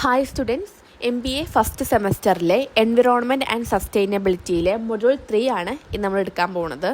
Hi students, MBA first സെമസ്റ്ററിലെ environment and സസ്റ്റൈനബിലിറ്റിയിലെ module 3 ആണ് ഇന്ന് നമ്മൾ എടുക്കാൻ പോകുന്നത്.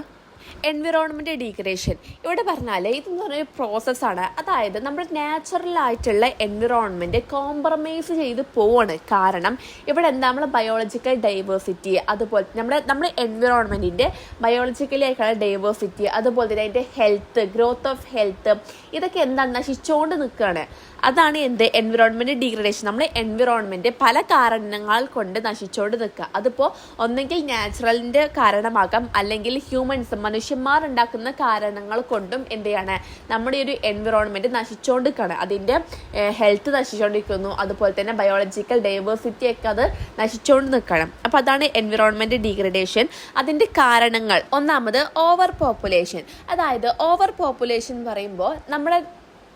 എൻവിറോൺമെൻറ്റ് ഡീഗ്രഡേഷൻ ഇവിടെ പറഞ്ഞാൽ ഇതെന്ന് പറഞ്ഞൊരു പ്രോസസ്സാണ്. അതായത് നമ്മൾ നാച്ചുറലായിട്ടുള്ള എൻവിറോൺമെൻറ്റ് കോംപ്രമൈസ് ചെയ്ത് പോവാണ്. കാരണം ഇവിടെ എന്താ, നമ്മൾ ബയോളജിക്കൽ ഡൈവേഴ്സിറ്റി, അതുപോലെ നമ്മുടെ എൻവിറോൺമെൻറ്റിൻ്റെ ബയോളജിക്കലി ആയിട്ടുള്ള ഡൈവേഴ്സിറ്റി, അതുപോലെ തന്നെ അതിൻ്റെ ഹെൽത്ത്, ഗ്രോത്ത് ഓഫ് ഹെൽത്ത്, ഇതൊക്കെ എന്താണ് നശിച്ചുകൊണ്ട് നിൽക്കുകയാണ്. അതാണ് എന്ത് എൻവിറോൺമെൻറ്റ് ഡീഗ്രഡേഷൻ. നമ്മൾ എൻവിറോൺമെൻറ്റ് പല കാരണങ്ങൾ കൊണ്ട് നശിച്ചുകൊണ്ട് നിൽക്കുക. അതിപ്പോൾ ഒന്നെങ്കിൽ നാച്ചുറലിൻ്റെ കാരണമാകാം, അല്ലെങ്കിൽ മനുഷ്യന്മാർ ഉണ്ടാക്കുന്ന കാരണങ്ങൾ കൊണ്ടും എന്ത് ചെയ്യാണ് നമ്മുടെ ഒരു എൻവിറോൺമെൻറ്റ് നശിച്ചുകൊണ്ട് നിൽക്കുകയാണ്. അതിൻ്റെ ഹെൽത്ത് നശിച്ചുകൊണ്ടിരിക്കുന്നു, അതുപോലെ തന്നെ ബയോളജിക്കൽ ഡൈവേഴ്സിറ്റി ഒക്കെ അത് നശിച്ചുകൊണ്ട് നിൽക്കണം. അപ്പോൾ അതാണ് എൻവിറോൺമെൻറ്റ് ഡീഗ്രഡേഷൻ. അതിൻ്റെ കാരണങ്ങൾ, ഒന്നാമത് ഓവർ പോപ്പുലേഷൻ. അതായത് ഓവർ പോപ്പുലേഷൻ പറയുമ്പോൾ നമ്മുടെ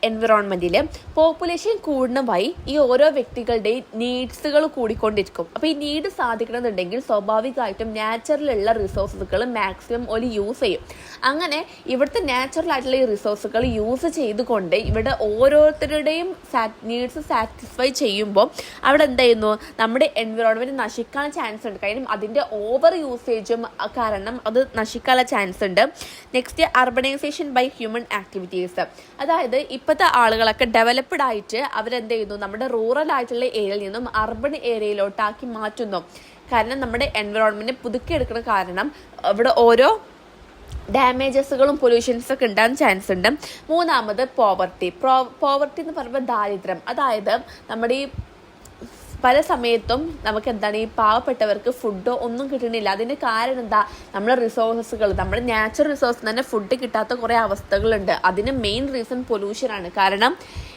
എൻവിറോൺമെൻറ്റിൽ പോപ്പുലേഷൻ കൂടുന്ന വഴി ഈ ഓരോ വ്യക്തികളുടെയും നീഡ്സുകൾ കൂടിക്കൊണ്ടിരിക്കും. അപ്പോൾ ഈ നീഡ് സാധിക്കണമെന്നുണ്ടെങ്കിൽ സ്വാഭാവികമായിട്ടും നാച്ചുറലുള്ള റിസോഴ്സുകൾ മാക്സിമം ഒരു യൂസ് ചെയ്യും. അങ്ങനെ ഇവിടുത്തെ നാച്ചുറലായിട്ടുള്ള ഈ റിസോഴ്സുകൾ യൂസ് ചെയ്തുകൊണ്ട് ഇവിടെ ഓരോരുത്തരുടെയും നീഡ്സ് സാറ്റിസ്ഫൈ ചെയ്യുമ്പോൾ അവിടെ എന്ത് ചെയ്യുന്നു, നമ്മുടെ എൻവിറോൺമെൻറ്റ് നശിക്കാൻ ചാൻസ് ഉണ്ട്. കാരണം അതിൻ്റെ ഓവർ യൂസേജും കാരണം അത് നശിക്കാനുള്ള ചാൻസ് ഉണ്ട്. Next, urbanization by human activities. അതായത് ഇപ്പോഴത്തെ ആളുകളൊക്കെ ഡെവലപ്ഡ് ആയിട്ട് അവരെന്ത് ചെയ്യുന്നു, നമ്മുടെ റൂറൽ ആയിട്ടുള്ള ഏരിയയിൽ നിന്നും അർബൻ ഏരിയയിലോട്ടാക്കി മാറ്റുന്നു. കാരണം നമ്മുടെ എൻവിറോൺമെൻറ്റ് പുതുക്കിയെടുക്കുന്ന കാരണം ഇവിടെ ഓരോ ഡാമേജസുകളും പൊല്യൂഷൻസൊക്കെ ഉണ്ടാകാൻ ചാൻസ് ഉണ്ട്. മൂന്നാമത് പോവർട്ടി എന്ന് പറയുമ്പോൾ ദാരിദ്ര്യം. അതായത് നമ്മുടെ ഈ പല സമയത്തും നമുക്ക് എന്താണ്, ഈ പാവപ്പെട്ടവർക്ക് ഫുഡോ ഒന്നും കിട്ടണില്ല. അതിന് കാരണം എന്താ, നമ്മുടെ റിസോഴ്സസുകൾ, നമ്മുടെ നാച്ചുറൽ റിസോഴ്സ് തന്നെ ഫുഡ് കിട്ടാത്ത കുറേ അവസ്ഥകളുണ്ട്. അതിന് മെയിൻ റീസൺ പൊല്യൂഷനാണ്. കാരണം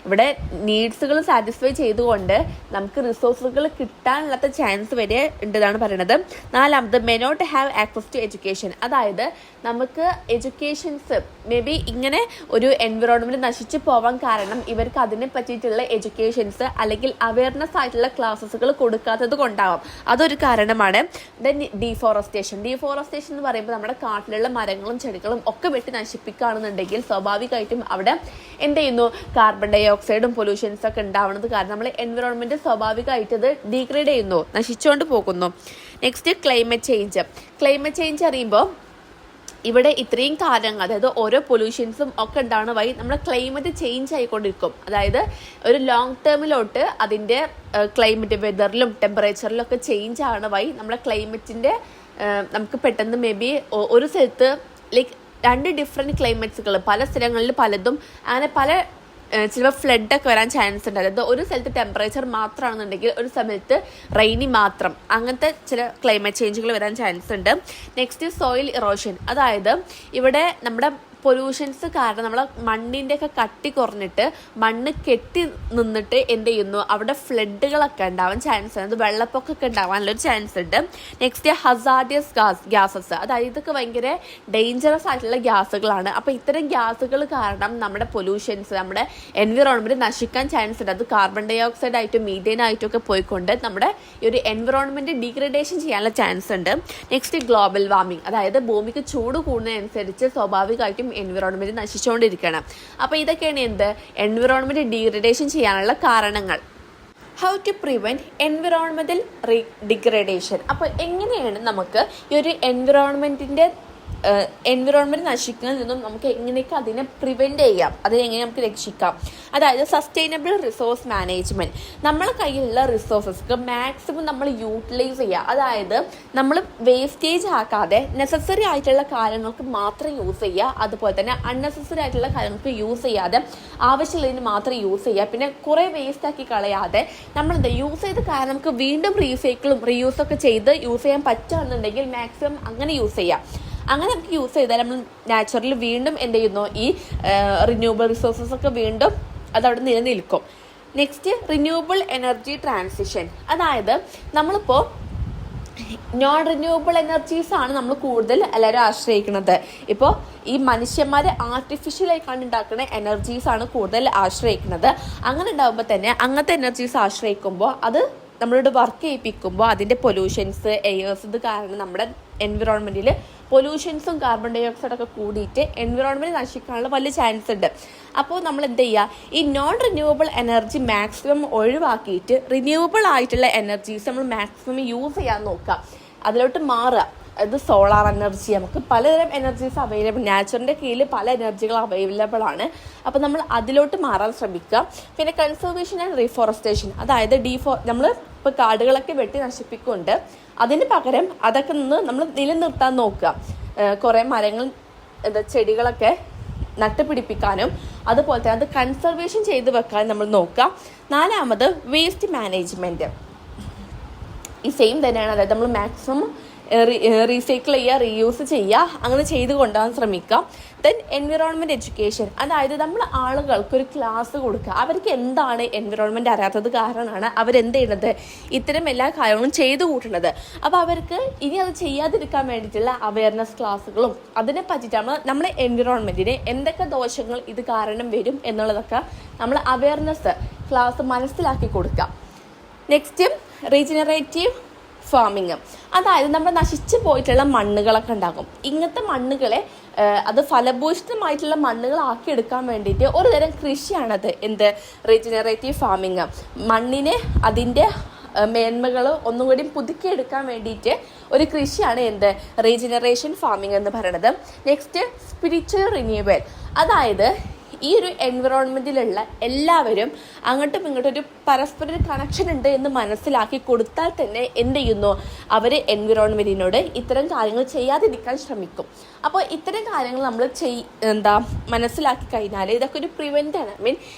ഇവിടെ നീഡ്സുകൾ സാറ്റിസ്ഫൈ ചെയ്തുകൊണ്ട് നമുക്ക് റിസോഴ്സുകൾ കിട്ടാനുള്ള ചാൻസ് വരെ ഉണ്ടെന്നാണ് പറയുന്നത്. നാലാമത്, may not have access to education. അതായത് നമുക്ക് എഡ്യൂക്കേഷൻസ് മേ ബി ഇങ്ങനെ ഒരു എൻവിറോൺമെൻറ്റ് നശിച്ചു പോവാൻ കാരണം ഇവർക്ക് അതിനെ പറ്റിയിട്ടുള്ള എഡ്യൂക്കേഷൻസ് അല്ലെങ്കിൽ അവയർനെസ് ആയിട്ടുള്ള ക്ലാസ്സുകൾ കൊടുക്കാത്തത് കൊണ്ടാവാം. അതൊരു കാരണമാണ്. ദെൻ ഡീഫോറസ്റ്റേഷൻ എന്ന് പറയുമ്പോൾ നമ്മുടെ കാട്ടിലുള്ള മരങ്ങളും ചെടികളും ഒക്കെ വെട്ടി നശിപ്പിക്കുകയാണെന്നുണ്ടെങ്കിൽ സ്വാഭാവികമായിട്ടും അവിടെ എന്ത് ചെയ്യുന്നു, കാർബൺ ഡൈ ഓക്സൈഡും പൊല്യൂഷൻസ് ഒക്കെ ഉണ്ടാവുന്നത് കാരണം നമ്മൾ എൻവിറോൺമെൻറ്റ് സ്വാഭാവികമായിട്ട് ഇത് ഡീഗ്രേഡ് ചെയ്യുന്നു, നശിച്ചുകൊണ്ട് പോകുന്നു. നെക്സ്റ്റ്, ക്ലൈമറ്റ് ചേഞ്ച് അറിയുമ്പോൾ ഇവിടെ ഇത്രയും കാരണങ്ങൾ, അതായത് ഓരോ പൊല്യൂഷൻസും ഒക്കെ ഉണ്ടാവുന്ന വഴി നമ്മുടെ ക്ലൈമറ്റ് ചേഞ്ച് ആയിക്കൊണ്ടിരിക്കും. അതായത് ഒരു ലോങ് ടേമിലോട്ട് അതിൻ്റെ ക്ലൈമറ്റ് വെതറിലും ടെമ്പറേച്ചറിലും ഒക്കെ ചേഞ്ച് ആവുന്ന വഴി നമ്മുടെ ക്ലൈമറ്റിൻ്റെ നമുക്ക് പെട്ടെന്ന് മേ ബി ഒരു സ്ഥലത്ത് ലൈക്ക് 2 ഡിഫറെൻറ്റ് ക്ലൈമറ്റ്സുകൾ പല സ്ഥലങ്ങളിൽ പലതും അങ്ങനെ പല ചിലപ്പോൾ ഫ്ലഡൊക്കെ വരാൻ ചാൻസ് ഉണ്ട്. അതായത് ഒരു സ്ഥലത്ത് ടെമ്പറേച്ചർ മാത്രമാണെന്നുണ്ടെങ്കിൽ ഒരു സമയത്ത് റെയിനി മാത്രം, അങ്ങനത്തെ ചില ക്ലൈമറ്റ് ചേഞ്ചുകൾ വരാൻ ചാൻസ് ഉണ്ട്. Next, soil erosion. അതായത് ഇവിടെ നമ്മുടെ പൊല്യൂഷൻസ് കാരണം നമ്മളെ മണ്ണിൻ്റെ ഒക്കെ കട്ടി കുറഞ്ഞിട്ട് മണ്ണ് കെട്ടി നിന്നിട്ട് എന്ത് ചെയ്യുന്നു, അവിടെ ഫ്ലഡുകളൊക്കെ ഉണ്ടാവാൻ ചാൻസ് ഉണ്ട്. അത് വെള്ളപ്പൊക്കമൊക്കെ ഉണ്ടാവാനുള്ളൊരു ചാൻസ് ഉണ്ട്. Next, hazardous gases. അതായത് ഇതൊക്കെ ഭയങ്കര ഡേഞ്ചറസ് ആയിട്ടുള്ള ഗ്യാസുകളാണ്. അപ്പോൾ ഇത്തരം ഗ്യാസുകൾ കാരണം നമ്മുടെ പൊല്യൂഷൻസ്, നമ്മുടെ എൻവിറോൺമെൻറ്റ് നശിക്കാൻ ചാൻസ് ഉണ്ട്. അത് കാർബൺ ഡൈ ഓക്സൈഡ് ആയിട്ടും മീഥേൻ ആയിട്ടും ഒക്കെ പോയിക്കൊണ്ട് നമ്മുടെ ഈ ഒരു എൻവിറോൺമെൻറ്റ് ഡീഗ്രഡേഷൻ ചെയ്യാനുള്ള ചാൻസ് ഉണ്ട്. Next, global warming. അതായത് ഭൂമിക്ക് ചൂട് കൂടുന്നതനുസരിച്ച് സ്വാഭാവികമായിട്ടും എൻവിറോൺമെൻറ്റ് നശിച്ചുകൊണ്ടിരിക്കണം. അപ്പോൾ ഇതൊക്കെയാണ് എന്ത് എൻവിറോൺമെൻറ്റ് ഡീഗ്രഡേഷൻ ചെയ്യാനുള്ള കാരണങ്ങൾ. How to prevent environmental degradation. അപ്പോൾ എങ്ങനെയാണ് നമുക്ക് ഈ ഒരു എൻവിറോൺമെൻറ്റ് നശിക്കുന്നതിൽ നിന്നും നമുക്ക് എങ്ങനെയൊക്കെ അതിനെ പ്രിവെൻറ്റ് ചെയ്യാം, അതിനെങ്ങനെ നമുക്ക് രക്ഷിക്കാം. അതായത് സസ്റ്റൈനബിൾ റിസോഴ്സ് മാനേജ്മെൻറ്റ്. നമ്മളെ കയ്യിലുള്ള റിസോഴ്സസ് മാക്സിമം നമ്മൾ യൂട്ടിലൈസ് ചെയ്യുക. അതായത് നമ്മൾ വേസ്റ്റേജ് ആക്കാതെ നെസസറി ആയിട്ടുള്ള കാര്യങ്ങൾക്ക് മാത്രം യൂസ് ചെയ്യുക. അതുപോലെ തന്നെ അൺനെസസറി ആയിട്ടുള്ള കാര്യങ്ങൾക്ക് യൂസ് ചെയ്യാതെ ആവശ്യമുള്ളതിന് മാത്രം യൂസ് ചെയ്യുക. പിന്നെ കുറേ വേസ്റ്റ് ആക്കി കളയാതെ നമ്മളെന്താ യൂസ് ചെയ്ത കാര്യം നമുക്ക് വീണ്ടും റീസൈക്കിളും റീയൂസൊക്കെ ചെയ്ത് യൂസ് ചെയ്യാൻ പറ്റുകയാണെന്നുണ്ടെങ്കിൽ മാക്സിമം അങ്ങനെ യൂസ് ചെയ്യുക. അങ്ങനെ നമുക്ക് യൂസ് ചെയ്താൽ നമ്മൾ നാച്ചുറലി വീണ്ടും എന്ത് ചെയ്യുന്നു, ഈ റിന്യൂവബിൾ റിസോഴ്സസ് ഒക്കെ വീണ്ടും അതവിടെ നിലനിൽക്കും. Next, renewable energy transition. അതായത് നമ്മളിപ്പോൾ നോൺ റിന്യൂവബിൾ എനർജീസാണ് നമ്മൾ കൂടുതൽ എല്ലാവരും ആശ്രയിക്കുന്നത്. ഇപ്പോൾ ഈ മനുഷ്യന്മാർ ആർട്ടിഫിഷ്യലായി കണ്ടുണ്ടാക്കുന്ന എനർജീസാണ് കൂടുതൽ ആശ്രയിക്കുന്നത്. അങ്ങനെ ഉണ്ടാകുമ്പോൾ തന്നെ അങ്ങനത്തെ എനർജീസ് ആശ്രയിക്കുമ്പോൾ അത് നമ്മളോട് വർക്ക് ചെയ്യിപ്പിക്കുമ്പോൾ അതിൻ്റെ പൊല്യൂഷൻസ്, എയേഴ്സ് ഇത് കാരണം നമ്മുടെ എൻവിറോൺമെൻറ്റിൽ പൊല്യൂഷൻസും കാർബൺ ഡൈ ഓക്സൈഡൊക്കെ കൂടിയിട്ട് എൻവിറോൺമെൻറ്റ് നശിക്കാനുള്ള വലിയ ചാൻസ് ഉണ്ട്. അപ്പോൾ നമ്മൾ എന്ത് ചെയ്യുക, ഈ നോൺ റിന്യൂവബിൾ എനർജി മാക്സിമം ഒഴിവാക്കിയിട്ട് റിന്യൂവബിൾ ആയിട്ടുള്ള എനർജീസ് നമ്മൾ മാക്സിമം യൂസ് ചെയ്യാൻ നോക്കുക, അതിലോട്ട് മാറുക. അത് സോളാർ എനർജി, നമുക്ക് പലതരം എനർജീസ് അവൈലബിൾ, നാച്ചുറിൻ്റെ കീഴിൽ പല എനർജികൾ അവൈലബിൾ ആണ്. അപ്പോൾ നമ്മൾ അതിലോട്ട് മാറാൻ ശ്രമിക്കുക. പിന്നെ കൺസർവേഷൻ ആൻഡ് റീഫോറസ്റ്റേഷൻ, അതായത് നമ്മൾ ഇപ്പോൾ കാടുകളൊക്കെ വെട്ടി നശിപ്പിക്കുന്നുണ്ട്, അതിന് പകരം അതൊക്കെ നമ്മൾ നിലനിർത്താൻ നോക്കുക. കുറേ മരങ്ങൾ ചെടികളൊക്കെ നട്ടുപിടിപ്പിക്കാനും അതുപോലെ തന്നെ അത് കൺസർവേഷൻ ചെയ്ത് വെക്കാനും നമ്മൾ നോക്കുക. 4ാമത് വേസ്റ്റ് മാനേജ്മെൻറ്റ്. ഈ സെയിം തന്നെയാണ്, അതായത് നമ്മൾ മാക്സിമം റീസൈക്കിൾ ചെയ്യുക, റീയൂസ് ചെയ്യുക, അങ്ങനെ ചെയ്ത് കൊണ്ടുപോകാൻ ശ്രമിക്കുക. ദെൻ എൻവിറോൺമെൻറ്റ് എഡ്യൂക്കേഷൻ, അതായത് നമ്മൾ ആളുകൾക്ക് ഒരു ക്ലാസ് കൊടുക്കുക. അവർക്ക് എന്താണ് എൻവിറോൺമെൻറ്റ് അറിയാത്തത് കാരണമാണ് അവരെന്ത് ചെയ്യുന്നത്, ഇത്തരം എല്ലാ കാര്യങ്ങളും ചെയ്തു കൂട്ടുന്നത്. അപ്പോൾ അവർക്ക് ഇനി അത് ചെയ്യാതിരിക്കാൻ വേണ്ടിയിട്ടുള്ള അവയർനെസ് ക്ലാസ്സുകളും അതിനെ പറ്റിയിട്ടാണ് നമ്മുടെ എൻവിറോൺമെൻറ്റിന് എന്തൊക്കെ ദോഷങ്ങൾ ഇത് കാരണം വരും എന്നുള്ളതൊക്കെ നമ്മൾ അവയർനെസ് ക്ലാസ് മനസ്സിലാക്കി കൊടുക്കുക. നെക്സ്റ്റ് റീജനറേറ്റീവ് ഫാമിങ്, അതായത് നമ്മൾ നശിച്ചു പോയിട്ടുള്ള മണ്ണുകളൊക്കെ ഉണ്ടാകും. ഇങ്ങനത്തെ മണ്ണുകളെ അത് ഫലഭൂയിഷ്ഠമായിട്ടുള്ള മണ്ണുകളാക്കി എടുക്കാൻ വേണ്ടിയിട്ട് ഒരു തരം കൃഷിയാണത് റീജനറേറ്റീവ് ഫാമിങ്. മണ്ണിനെ അതിൻ്റെ മേന്മകൾ ഒന്നുകൂടി പുതുക്കിയെടുക്കാൻ വേണ്ടിയിട്ട് ഒരു കൃഷിയാണ് റീജനറേഷൻ ഫാമിംഗ് എന്ന് പറയുന്നത്. നെക്സ്റ്റ് സ്പിരിച്വൽ റിന്യൂവൽ, അതായത് ഈ ഒരു എൻവിറോൺമെൻറ്റിലുള്ള എല്ലാവരും അങ്ങോട്ടും ഇങ്ങോട്ടും ഒരു പരസ്പര ഒരു കണക്ഷൻ ഉണ്ട് എന്ന് മനസ്സിലാക്കി കൊടുത്താൽ തന്നെ എന്ത് ചെയ്യുന്നു, അവർ എൻവിറോൺമെൻറ്റിനോട് ഇത്തരം കാര്യങ്ങൾ ചെയ്യാതിരിക്കാൻ ശ്രമിക്കും. അപ്പോൾ ഇത്തരം കാര്യങ്ങൾ നമ്മൾ മനസ്സിലാക്കി കഴിഞ്ഞാൽ ഇതൊക്കെ ഒരു പ്രിവെൻ്റാണ്.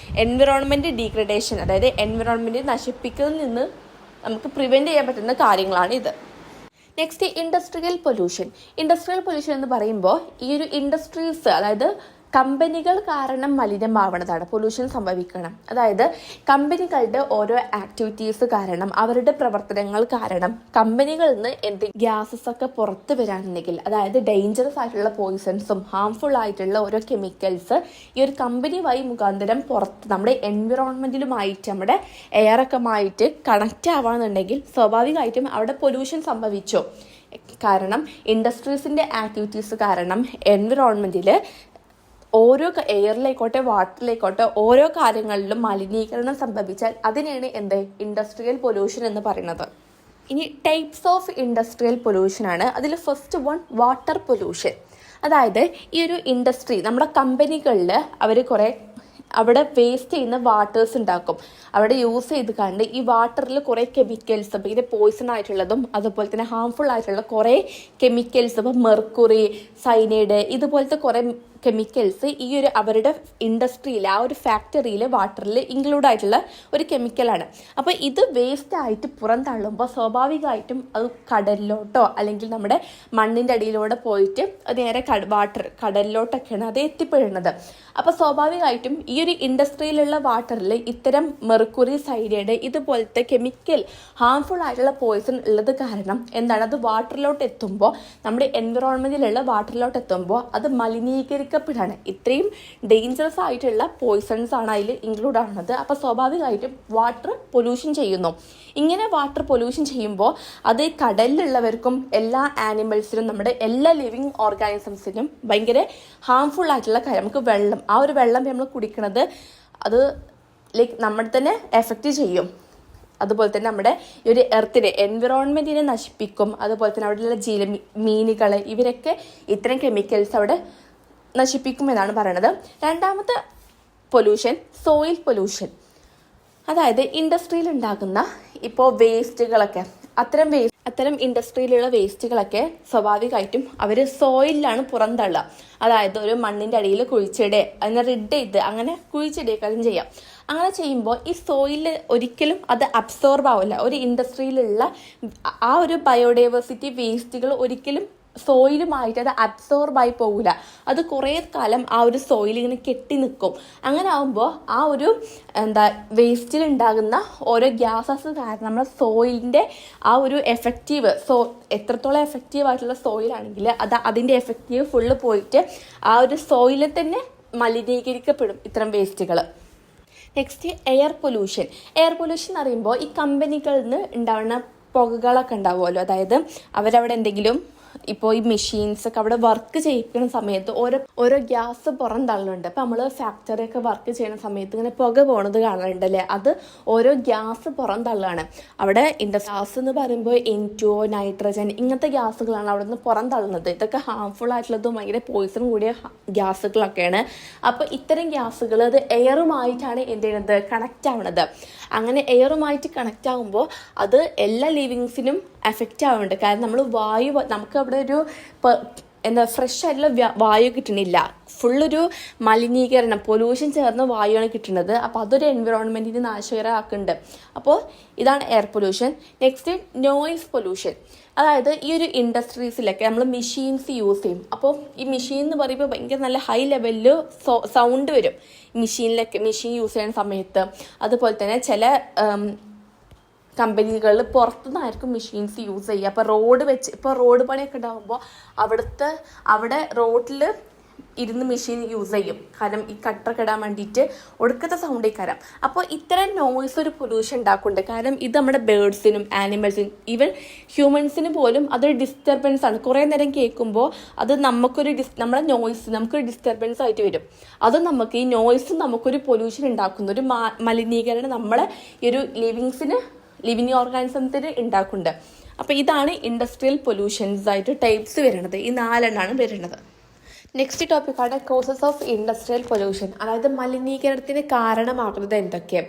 എൻവിറോൺമെൻറ്റ് ഡീഗ്രഡേഷൻ, അതായത് എൻവിറോൺമെൻറ്റ് നശിപ്പിക്കുന്നതിൽ നിന്ന് നമുക്ക് പ്രിവെൻറ്റ് ചെയ്യാൻ പറ്റുന്ന കാര്യങ്ങളാണ് ഇത്. Next industrial pollution. Industrial pollution എന്ന് പറയുമ്പോൾ ഈ ഒരു ഇൻഡസ്ട്രീസ്, അതായത് കമ്പനികൾ കാരണം മലിനമാവണതാണ് പൊല്യൂഷൻ സംഭവിക്കണം. അതായത് കമ്പനികളുടെ ഓരോ ആക്ടിവിറ്റീസ് കാരണം, അവരുടെ പ്രവർത്തനങ്ങൾ കാരണം കമ്പനികളിൽ നിന്ന് ഗ്യാസസ് ഒക്കെ പുറത്ത് വരാനുണ്ടെങ്കിൽ, അതായത് ഡേഞ്ചറസ് ആയിട്ടുള്ള പോയിസൺസും ഹാംഫുൾ ആയിട്ടുള്ള ഓരോ കെമിക്കൽസ് ഈ ഒരു കമ്പനി വഴി മുഖാന്തരം പുറത്ത് നമ്മുടെ എൻവിറോൺമെൻറ്റിലുമായിട്ട് നമ്മുടെ എയറൊക്കെ ആയിട്ട് കണക്റ്റ് ആവാന്നുണ്ടെങ്കിൽ സ്വാഭാവികമായിട്ടും അവിടെ പൊല്യൂഷൻ സംഭവിച്ചു. കാരണം ഇൻഡസ്ട്രീസിൻ്റെ ആക്ടിവിറ്റീസ് കാരണം എൻവിറോൺമെൻറ്റിൽ ഓരോ എയറിലേക്കോട്ടെ വാട്ടറിലേക്കോട്ടെ ഓരോ കാര്യങ്ങളിലും മലിനീകരണം സംഭവിച്ചാൽ അതിനെയാണ് ഇൻഡസ്ട്രിയൽ പൊല്യൂഷൻ എന്ന് പറയുന്നത്. ഇനി ടൈപ്സ് ഓഫ് ഇൻഡസ്ട്രിയൽ പൊല്യൂഷനാണ്. അതിൽ ഫസ്റ്റ് വൺ വാട്ടർ പൊല്യൂഷൻ. അതായത് ഈ ഒരു ഇൻഡസ്ട്രി, നമ്മുടെ കമ്പനികളിൽ അവർ കുറേ അവിടെ വേസ്റ്റ് ചെയ്യുന്ന വാട്ടേഴ്സ് ഉണ്ടാക്കും. അവിടെ യൂസ് ചെയ്ത് കണ്ട് ഈ വാട്ടറിൽ കുറേ കെമിക്കൽസ്, അപ്പോൾ ഇത് പോയിസൺ ആയിട്ടുള്ളതും അതുപോലെ തന്നെ ഹാംഫുൾ ആയിട്ടുള്ള കുറേ കെമിക്കൽസ്, ഇപ്പോൾ മെർക്കുറി, സൈനൈഡ്, ഇതുപോലത്തെ കുറേ കെമിക്കൽസ് ഈ ഒരു അവരുടെ ഇൻഡസ്ട്രിയിൽ, ആ ഒരു ഫാക്ടറിയിൽ വാട്ടറിൽ ഇൻക്ലൂഡ് ആയിട്ടുള്ള ഒരു കെമിക്കലാണ്. അപ്പോൾ ഇത് വേസ്റ്റ് ആയിട്ട് പുറന്തള്ളുമ്പോൾ സ്വാഭാവികമായിട്ടും അത് കടലിലോട്ടോ അല്ലെങ്കിൽ നമ്മുടെ മണ്ണിൻ്റെ അടിയിലൂടെ പോയിട്ട് നേരെ കടലിലോട്ടൊക്കെയാണ് അത് എത്തിപ്പെടുന്നത്. അപ്പോൾ സ്വാഭാവികമായിട്ടും ഈ ഒരു ഇൻഡസ്ട്രിയിലുള്ള വാട്ടറിൽ ഇത്തരം മെർക്കുറി, സൈനൈഡ് ഇതുപോലത്തെ കെമിക്കൽ ഹാംഫുൾ ആയിട്ടുള്ള പോയിസൺ ഉള്ളത് കാരണം അത് വാട്ടറിലോട്ട് എത്തുമ്പോൾ, നമ്മുടെ എൻവിറോൺമെൻറ്റിലുള്ള വാട്ടറിലോട്ട് എത്തുമ്പോൾ അത് മലിനീകരിക്കപ്പെടാണ്. ഇത്രയും ഡേഞ്ചറസ് ആയിട്ടുള്ള പോയിസൺസ് ആണ് അതിൽ ഇൻക്ലൂഡ് ആവുന്നത്. അപ്പോൾ സ്വാഭാവികമായിട്ടും വാട്ടർ പൊല്യൂഷൻ ചെയ്യുന്നു. ഇങ്ങനെ വാട്ടർ പൊല്യൂഷൻ ചെയ്യുമ്പോൾ അത് കടലിലുള്ളവർക്കും എല്ലാ ആനിമൽസിനും നമ്മുടെ എല്ലാ ലിവിങ് ഓർഗാനിസംസിനും ഭയങ്കര ഹാംഫുൾ ആയിട്ടുള്ള കാര്യം. നമുക്ക് വെള്ളം, ആ ഒരു വെള്ളം നമ്മൾ കുടിക്കുന്നത് അത് നമ്മുടെ തന്നെ എഫക്റ്റ് ചെയ്യും. അതുപോലെ തന്നെ നമ്മുടെ ഈ ഒരു എർത്തിനെ, എൻവിറോൺമെൻറ്റിനെ നശിപ്പിക്കും. അതുപോലെ തന്നെ അവിടെയുള്ള മീനുകൾ, ഇവരൊക്കെ ഇത്തരം കെമിക്കൽസ് അവിടെ നശിപ്പിക്കുമെന്നാണ് പറയുന്നത്. രണ്ടാമത്തെ പൊല്യൂഷൻ സോയിൽ പൊല്യൂഷൻ. അതായത് ഇൻഡസ്ട്രിയിൽ ഉണ്ടാകുന്ന ഇപ്പോൾ വേസ്റ്റുകളൊക്കെ, അത്തരം ഇൻഡസ്ട്രിയിലുള്ള വേസ്റ്റുകളൊക്കെ സ്വാഭാവികമായിട്ടും അവർ സോയിലാണ് പുറന്തള്ളുക. അതായത് ഒരു മണ്ണിൻ്റെ അടിയിൽ കുഴിച്ചിടുക, അതിനെ റിഡ് ചെയ്ത് അങ്ങനെ കുഴിച്ചിടുകയും ചെയ്യാം. അങ്ങനെ ചെയ്യുമ്പോൾ ഈ സോയിൽ ഒരിക്കലും അത് അബ്സോർബ് ആവില്ല. ഒരു ഇൻഡസ്ട്രിയിലുള്ള ആ ഒരു ബയോഡൈവേഴ്സിറ്റി വേസ്റ്റുകൾ ഒരിക്കലും സോയിലുമായിട്ട് അത് അബ്സോർബായി പോകില്ല. അത് കുറേ കാലം ആ ഒരു സോയിൽ ഇങ്ങനെ കെട്ടി നിൽക്കും. അങ്ങനെ ആകുമ്പോൾ ആ ഒരു വേസ്റ്റിൽ ഉണ്ടാകുന്ന ഓരോ ഗ്യാസസ് കാരണം നമ്മുടെ സോയിലിൻ്റെ ആ ഒരു എത്രത്തോളം എഫക്റ്റീവായിട്ടുള്ള സോയിലാണെങ്കിൽ അതിൻ്റെ എഫക്റ്റീവ് ഫുള്ള് പോയിട്ട് ആ ഒരു സോയിലിൽ തന്നെ മലിനീകരിക്കപ്പെടും ഇത്തരം വേസ്റ്റുകൾ. Next air pollution. Air pollution എന്ന് പറയുമ്പോൾ ഈ കമ്പനികളിൽ നിന്ന് ഉണ്ടാവുന്ന പുകകളൊക്കെ ഉണ്ടാവുമല്ലോ. അതായത് അവരവിടെ എന്തെങ്കിലും ഇപ്പോൾ ഈ മെഷീൻസൊക്കെ അവിടെ വർക്ക് ചെയ്യിക്കുന്ന സമയത്ത് ഓരോ ഗ്യാസ് പുറം തള്ളുന്നുണ്ട്. അപ്പോൾ നമ്മൾ ഫാക്ടറിയൊക്കെ വർക്ക് ചെയ്യുന്ന സമയത്ത് ഇങ്ങനെ പുക പോണത് കാണാറുണ്ടല്ലേ, അത് ഓരോ ഗ്യാസ് പുറം തള്ളുകയാണ്. അവിടെ ഗ്യാസ് എന്ന് പറയുമ്പോൾ N2O, നൈട്രജൻ ഇങ്ങനത്തെ ഗ്യാസുകളാണ് അവിടെ നിന്ന് പുറം തള്ളുന്നത്. ഇതൊക്കെ ഹാർംഫുൾ ആയിട്ടുള്ളതും ഭയങ്കര പോയിസൺ കൂടിയ ഗ്യാസുകളൊക്കെയാണ്. അപ്പോൾ ഇത്തരം ഗ്യാസുകൾ അത് എയറുമായിട്ടാണ് എന്ത് ചെയ്യുന്നത്, കണക്റ്റ് ആവുന്നത്. അങ്ങനെ എയറുമായിട്ട് കണക്റ്റ് ആകുമ്പോൾ അത് എല്ലാ ലിവിങ്സിനും എഫക്റ്റ് ആവുന്നുണ്ട്. കാരണം നമ്മൾ നമുക്ക് അവിടെ ഒരു ഫ്രഷ് ആയിട്ടുള്ള വായു കിട്ടണില്ല, ഫുള്ളൊരു മലിനീകരണം, പൊല്യൂഷൻ ചേർന്ന വായുവാണ് കിട്ടുന്നത്. അപ്പോൾ അതൊരു എൻവിറോൺമെൻറ്റിന് നാശകരമാക്കുന്നുണ്ട്. അപ്പോൾ ഇതാണ് air pollution. Next noise pollution. അതായത് ഈ ഒരു ഇൻഡസ്ട്രീസിലൊക്കെ നമ്മൾ മെഷീൻസ് യൂസ് ചെയ്യും. അപ്പോൾ ഈ മെഷീൻ എന്ന് പറയുമ്പോൾ ഭയങ്കര നല്ല ഹൈ ലെവലിൽ സൗണ്ട് വരും മെഷീൻ യൂസ് ചെയ്യുന്ന സമയത്ത്. അതുപോലെ തന്നെ ചില കമ്പനികളിൽ പുറത്തുനിന്നായിരിക്കും മെഷീൻസ് യൂസ് ചെയ്യുക. അപ്പോൾ റോഡ് പണിയൊക്കെ ഉണ്ടാകുമ്പോൾ അവിടെ റോഡിൽ ഇരുന്ന് മെഷീൻ യൂസ് ചെയ്യും. കാരണം ഈ കട്ടറൊക്കെ ഇടാൻ വേണ്ടിയിട്ട് ഒടുക്കത്തെ സൗണ്ട് കയറാം. അപ്പോൾ ഇത്തരം നോയ്സ് ഒരു പൊല്യൂഷൻ ഉണ്ടാക്കുന്നുണ്ട്. കാരണം ഇത് നമ്മുടെ ബേർഡ്സിനും ആനിമൽസിനും ഈവൻ ഹ്യൂമൻസിന് പോലും അതൊരു ഡിസ്റ്റർബൻസ് ആണ്. കുറേ നേരം കേൾക്കുമ്പോൾ അത് നമുക്കൊരു നമുക്കൊരു ഡിസ്റ്റർബൻസ് ആയിട്ട് വരും. അത് ഈ നോയ്സ് നമുക്കൊരു പൊല്യൂഷൻ ഉണ്ടാക്കുന്നു, ഒരു മലിനീകരണം നമ്മളെ ഈ ഒരു ലിവിങ് ഓർഗാനിസത്തിന് ഉണ്ടാക്കുന്നുണ്ട്. അപ്പോൾ ഇതാണ് ഇൻഡസ്ട്രിയൽ പൊല്യൂഷൻസ് ആയിട്ട് ടൈപ്സ് വരുന്നത്. ഈ 4 വരുന്നത്. നെക്സ്റ്റ് ടോപ്പിക്കാണ് കോസസ് ഓഫ് ഇൻഡസ്ട്രിയൽ പൊല്യൂഷൻ. അതായത് മലിനീകരണത്തിന് കാരണമാകുന്നത് എന്തൊക്കെ?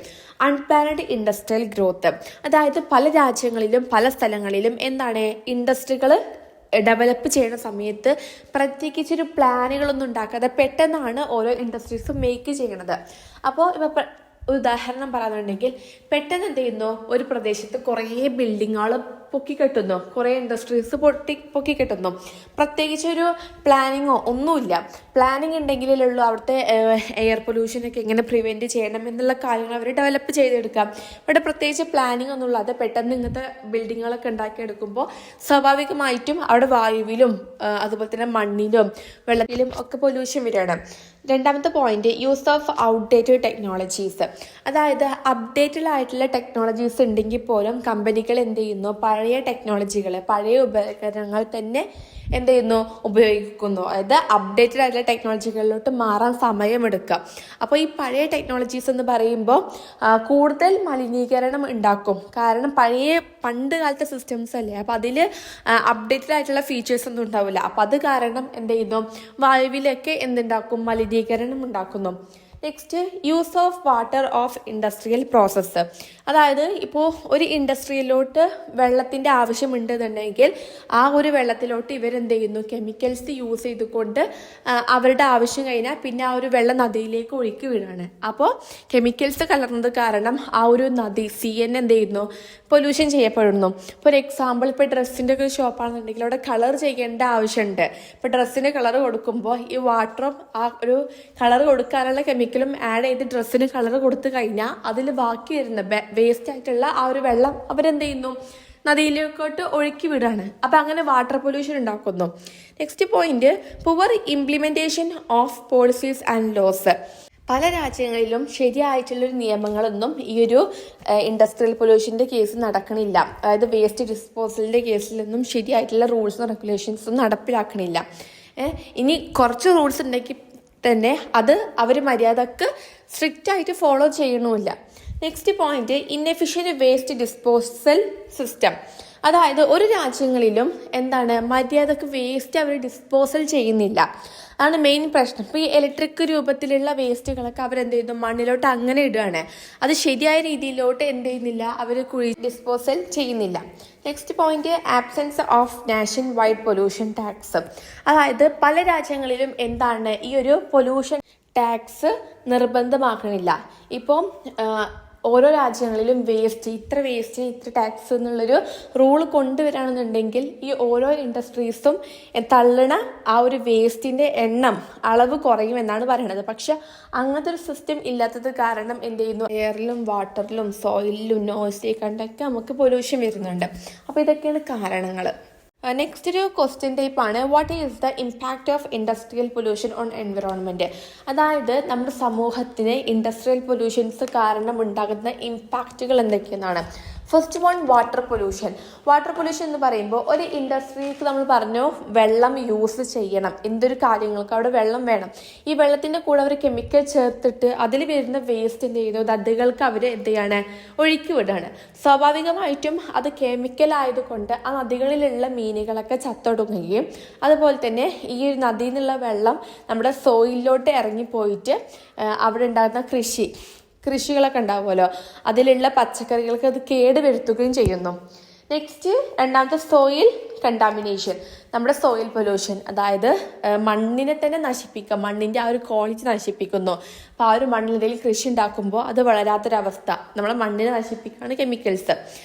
Unplanned industrial growth. അതായത് പല രാജ്യങ്ങളിലും പല സ്ഥലങ്ങളിലും ഇൻഡസ്ട്രികൾ ഡെവലപ്പ് ചെയ്യുന്ന സമയത്ത് പ്രത്യേകിച്ചൊരു പ്ലാനുകളൊന്നും ഉണ്ടാക്കാതെ പെട്ടെന്നാണ് ഓരോ ഇൻഡസ്ട്രീസും മേക്ക് ചെയ്യണത്. അപ്പോൾ ഇപ്പോൾ ഉദാഹരണം പറയാനുണ്ടെങ്കിൽ പെട്ടെന്ന് എന്ത് ചെയ്യുന്നു, ഒരു പ്രദേശത്ത് കുറേ ബിൽഡിങ്ങുകൾ പൊക്കിക്കെട്ടുന്നു, കുറേ ഇൻഡസ്ട്രീസ് പൊക്കിക്കെട്ടുന്നു. പ്രത്യേകിച്ച് ഒരു പ്ലാനിങ്ങോ ഒന്നുമില്ല. പ്ലാനിങ് ഉണ്ടെങ്കിലേ അവിടുത്തെ എയർ പൊല്യൂഷനൊക്കെ എങ്ങനെ പ്രിവെൻറ്റ് ചെയ്യണം എന്നുള്ള കാര്യങ്ങൾ അവർ ഡെവലപ്പ് ചെയ്തെടുക്കാം. ഇവിടെ പ്രത്യേകിച്ച് പ്ലാനിങ് ഒന്നും ഇല്ലാതെ പെട്ടെന്ന് ഇങ്ങനത്തെ ബിൽഡിങ്ങുകളൊക്കെ ഉണ്ടാക്കിയെടുക്കുമ്പോൾ സ്വാഭാവികമായിട്ടും അവിടെ വായുവിലും അതുപോലെ തന്നെ മണ്ണിലും വെള്ളത്തിലും ഒക്കെ പൊല്യൂഷൻ വരികയാണ്. രണ്ടാമത്തെ point, use of outdated technologies. അതായത് അപ്ഡേറ്റഡ് ആയിട്ടുള്ള ടെക്നോളജീസ് ഉണ്ടെങ്കിൽ പോലും കമ്പനികൾ എന്ത് ചെയ്യുന്നു, പഴയ ടെക്നോളജികൾ, പഴയ ഉപകരണങ്ങൾ തന്നെ എന്ത് ചെയ്യുന്നു, ഉപയോഗിക്കുന്നു. അതായത് അപ്ഡേറ്റഡ് ആയിട്ടുള്ള ടെക്നോളജികളിലോട്ട് മാറാൻ സമയമെടുക്കുക. അപ്പോൾ ഈ പഴയ ടെക്നോളജീസ് എന്ന് പറയുമ്പോൾ കൂടുതൽ മലിനീകരണം ഉണ്ടാക്കും. കാരണം പണ്ട് കാലത്തെ സിസ്റ്റംസ് അല്ലേ, അപ്പോൾ അതിൽ അപ്ഡേറ്റഡ് ആയിട്ടുള്ള ഫീച്ചേഴ്സ് ഒന്നും ഉണ്ടാവില്ല. അപ്പോൾ അത് കാരണം എന്ത് ചെയ്യുന്നു, വായുവിലൊക്കെ എന്തുണ്ടാക്കും, മലിനീകരണം ഉണ്ടാക്കുന്നു. Next, use of water of industrial process. അതായത് ഇപ്പോൾ ഒരു ഇൻഡസ്ട്രിയിലോട്ട് വെള്ളത്തിൻ്റെ ആവശ്യമുണ്ടെന്നുണ്ടെങ്കിൽ ആ ഒരു വെള്ളത്തിലോട്ട് ഇവരെന്ത് ചെയ്യുന്നു, കെമിക്കൽസ് യൂസ് ചെയ്തുകൊണ്ട് അവരുടെ ആവശ്യം കഴിഞ്ഞാൽ പിന്നെ ആ ഒരു വെള്ളം നദിയിലേക്ക് ഒഴുക്കി വിടുകയാണ്. അപ്പോൾ കെമിക്കൽസ് കലർന്നത് കാരണം ആ ഒരു നദി CN എന്ത് ചെയ്യുന്നു, പൊല്യൂഷൻ ചെയ്യപ്പെടുന്നു. ഇപ്പോൾ ഒരു എക്സാമ്പിൾ, ഇപ്പോൾ ഡ്രസ്സിൻ്റെ ഒക്കെ ഷോപ്പാണെന്നുണ്ടെങ്കിൽ അവിടെ കളർ ചെയ്യേണ്ട ആവശ്യമുണ്ട്. ഇപ്പോൾ ഡ്രസ്സിന് കളർ കൊടുക്കുമ്പോൾ ഈ വാട്ടറും ആ ഒരു കളർ കൊടുക്കാനുള്ള കെമിക്കലും ആഡ് ചെയ്ത് ഡ്രസ്സിന് കളർ കൊടുത്തു കഴിഞ്ഞാൽ അതിൽ ബാക്കി വരുന്ന വേസ്റ്റ് ആയിട്ടുള്ള ആ ഒരു വെള്ളം അവരെന്ത് ചെയ്യുന്നു, നദിയിലേക്കോട്ട് ഒഴുക്കി വിടുകയാണ്. അപ്പം അങ്ങനെ വാട്ടർ പൊല്യൂഷൻ ഉണ്ടാക്കുന്നു. Next point, poor implementation of policies and laws. പല രാജ്യങ്ങളിലും ശരിയായിട്ടുള്ളൊരു നിയമങ്ങളൊന്നും ഈ ഒരു ഇൻഡസ്ട്രിയൽ പൊല്യൂഷൻ്റെ കേസ് നടക്കണില്ല. അതായത് വേസ്റ്റ് ഡിസ്പോസലിൻ്റെ കേസിലൊന്നും ശരിയായിട്ടുള്ള റൂൾസും റെഗുലേഷൻസും നടപ്പിലാക്കണില്ല. ഇനി കുറച്ച് റൂൾസ് ഉണ്ടെങ്കിൽ തന്നെ അത് അവർ മര്യാദക്ക് സ്ട്രിക്റ്റ് ആയിട്ട് ഫോളോ ചെയ്യണമില്ല. Next point, inefficient waste disposal system. അതായത് ഒരു രാജ്യങ്ങളിലും മര്യാദക്ക് വേസ്റ്റ് അവർ ഡിസ്പോസൽ ചെയ്യുന്നില്ല. അതാണ് മെയിൻ പ്രശ്നം. ഇപ്പോൾ ഈ ഇലക്ട്രിക് രൂപത്തിലുള്ള വേസ്റ്റുകളൊക്കെ അവരെന്ത് ചെയ്യുന്നു, മണ്ണിലോട്ട് അങ്ങനെ ഇടുകയാണ്. അത് ശരിയായ രീതിയിലോട്ട് എന്ത് ചെയ്യുന്നില്ല, അവർ ഡിസ്പോസൽ ചെയ്യുന്നില്ല. Next point, absence of nation wide pollution tax. അതായത് പല രാജ്യങ്ങളിലും ഈ ഒരു പൊല്യൂഷൻ ടാക്സ് നിർബന്ധമാക്കണില്ല. ഇപ്പം ഓരോ രാജ്യങ്ങളിലും ഇത്ര വേസ്റ്റിന് ഇത്ര ടാക്സ് എന്നുള്ളൊരു റൂൾ കൊണ്ടുവരികയാണെന്നുണ്ടെങ്കിൽ ഈ ഓരോ ഇൻഡസ്ട്രീസും തള്ളണ ആ ഒരു വേസ്റ്റിൻ്റെ അളവ് കുറയുമെന്നാണ് പറയുന്നത്. പക്ഷെ അങ്ങനത്തെ ഒരു സിസ്റ്റം ഇല്ലാത്തത് കാരണം എന്ത് ചെയ്യുന്നു, എയറിലും വാട്ടറിലും സോയിലിലും നോയ്സ് കണ്ടൊക്കെ നമുക്ക് പൊല്യൂഷൻ വരുന്നുണ്ട്. അപ്പോൾ ഇതൊക്കെയാണ് കാരണങ്ങൾ. നെക്സ്റ്റ് ഒരു ക്വസ്റ്റ്യൻ ടൈപ്പാണ്, what is the impact of industrial pollution on environment. അതായത് നമ്മുടെ സമൂഹത്തിന് ഇൻഡസ്ട്രിയൽ പൊല്യൂഷൻസ് കാരണം ഉണ്ടാകുന്ന ഇമ്പാക്റ്റുകൾ എന്തൊക്കെയെന്നാണ്. First one water pollution. Water pollution എന്ന് പറയുമ്പോൾ ഒരു ഇൻഡസ്ട്രിക്ക് നമ്മൾ പറഞ്ഞു വെള്ളം യൂസ് ചെയ്യണം, എന്തൊരു കാര്യങ്ങൾക്ക് അവിടെ വെള്ളം വേണം. ഈ വെള്ളത്തിൻ്റെ കൂടെ അവർ കെമിക്കൽ ചേർത്തിട്ട് അതിൽ വരുന്ന വേസ്റ്റ് എന്ത് ചെയ്യുന്നു, നദികൾക്ക് അവർ എന്ത് ചെയ്യാണ്, ഒഴുക്കി വിടുകയാണ്. സ്വാഭാവികമായിട്ടും അത് കെമിക്കൽ ആയതുകൊണ്ട് ആ നദികളിലുള്ള മീനുകളൊക്കെ ചത്തൊടുങ്ങുകയും അതുപോലെ തന്നെ ഈ നദിയിൽ നിന്നുള്ള വെള്ളം നമ്മുടെ സോയിലിലോട്ട് ഇറങ്ങിപ്പോയിട്ട് അവിടെ ഉണ്ടാകുന്ന കൃഷികളൊക്കെ ഉണ്ടാവുമല്ലോ, അതിലുള്ള പച്ചക്കറികൾക്ക് അത് കേടുവരുത്തുകയും ചെയ്യുന്നു. നെക്സ്റ്റ് രണ്ടാമത്തെ സോയിൽ കണ്ടാമിനേഷൻ, നമ്മുടെ സോയിൽ പൊല്യൂഷൻ, അതായത് മണ്ണിനെ തന്നെ നശിപ്പിക്കുക, മണ്ണിൻ്റെ ആ ഒരു ക്വാളിറ്റി നശിപ്പിക്കുന്നു. അപ്പോൾ ആ ഒരു മണ്ണിൽ കൃഷി ഉണ്ടാക്കുമ്പോൾ അത് വളരാത്തൊരവസ്ഥ, നമ്മുടെ മണ്ണിനെ നശിപ്പിക്കുകയാണ് chemicals.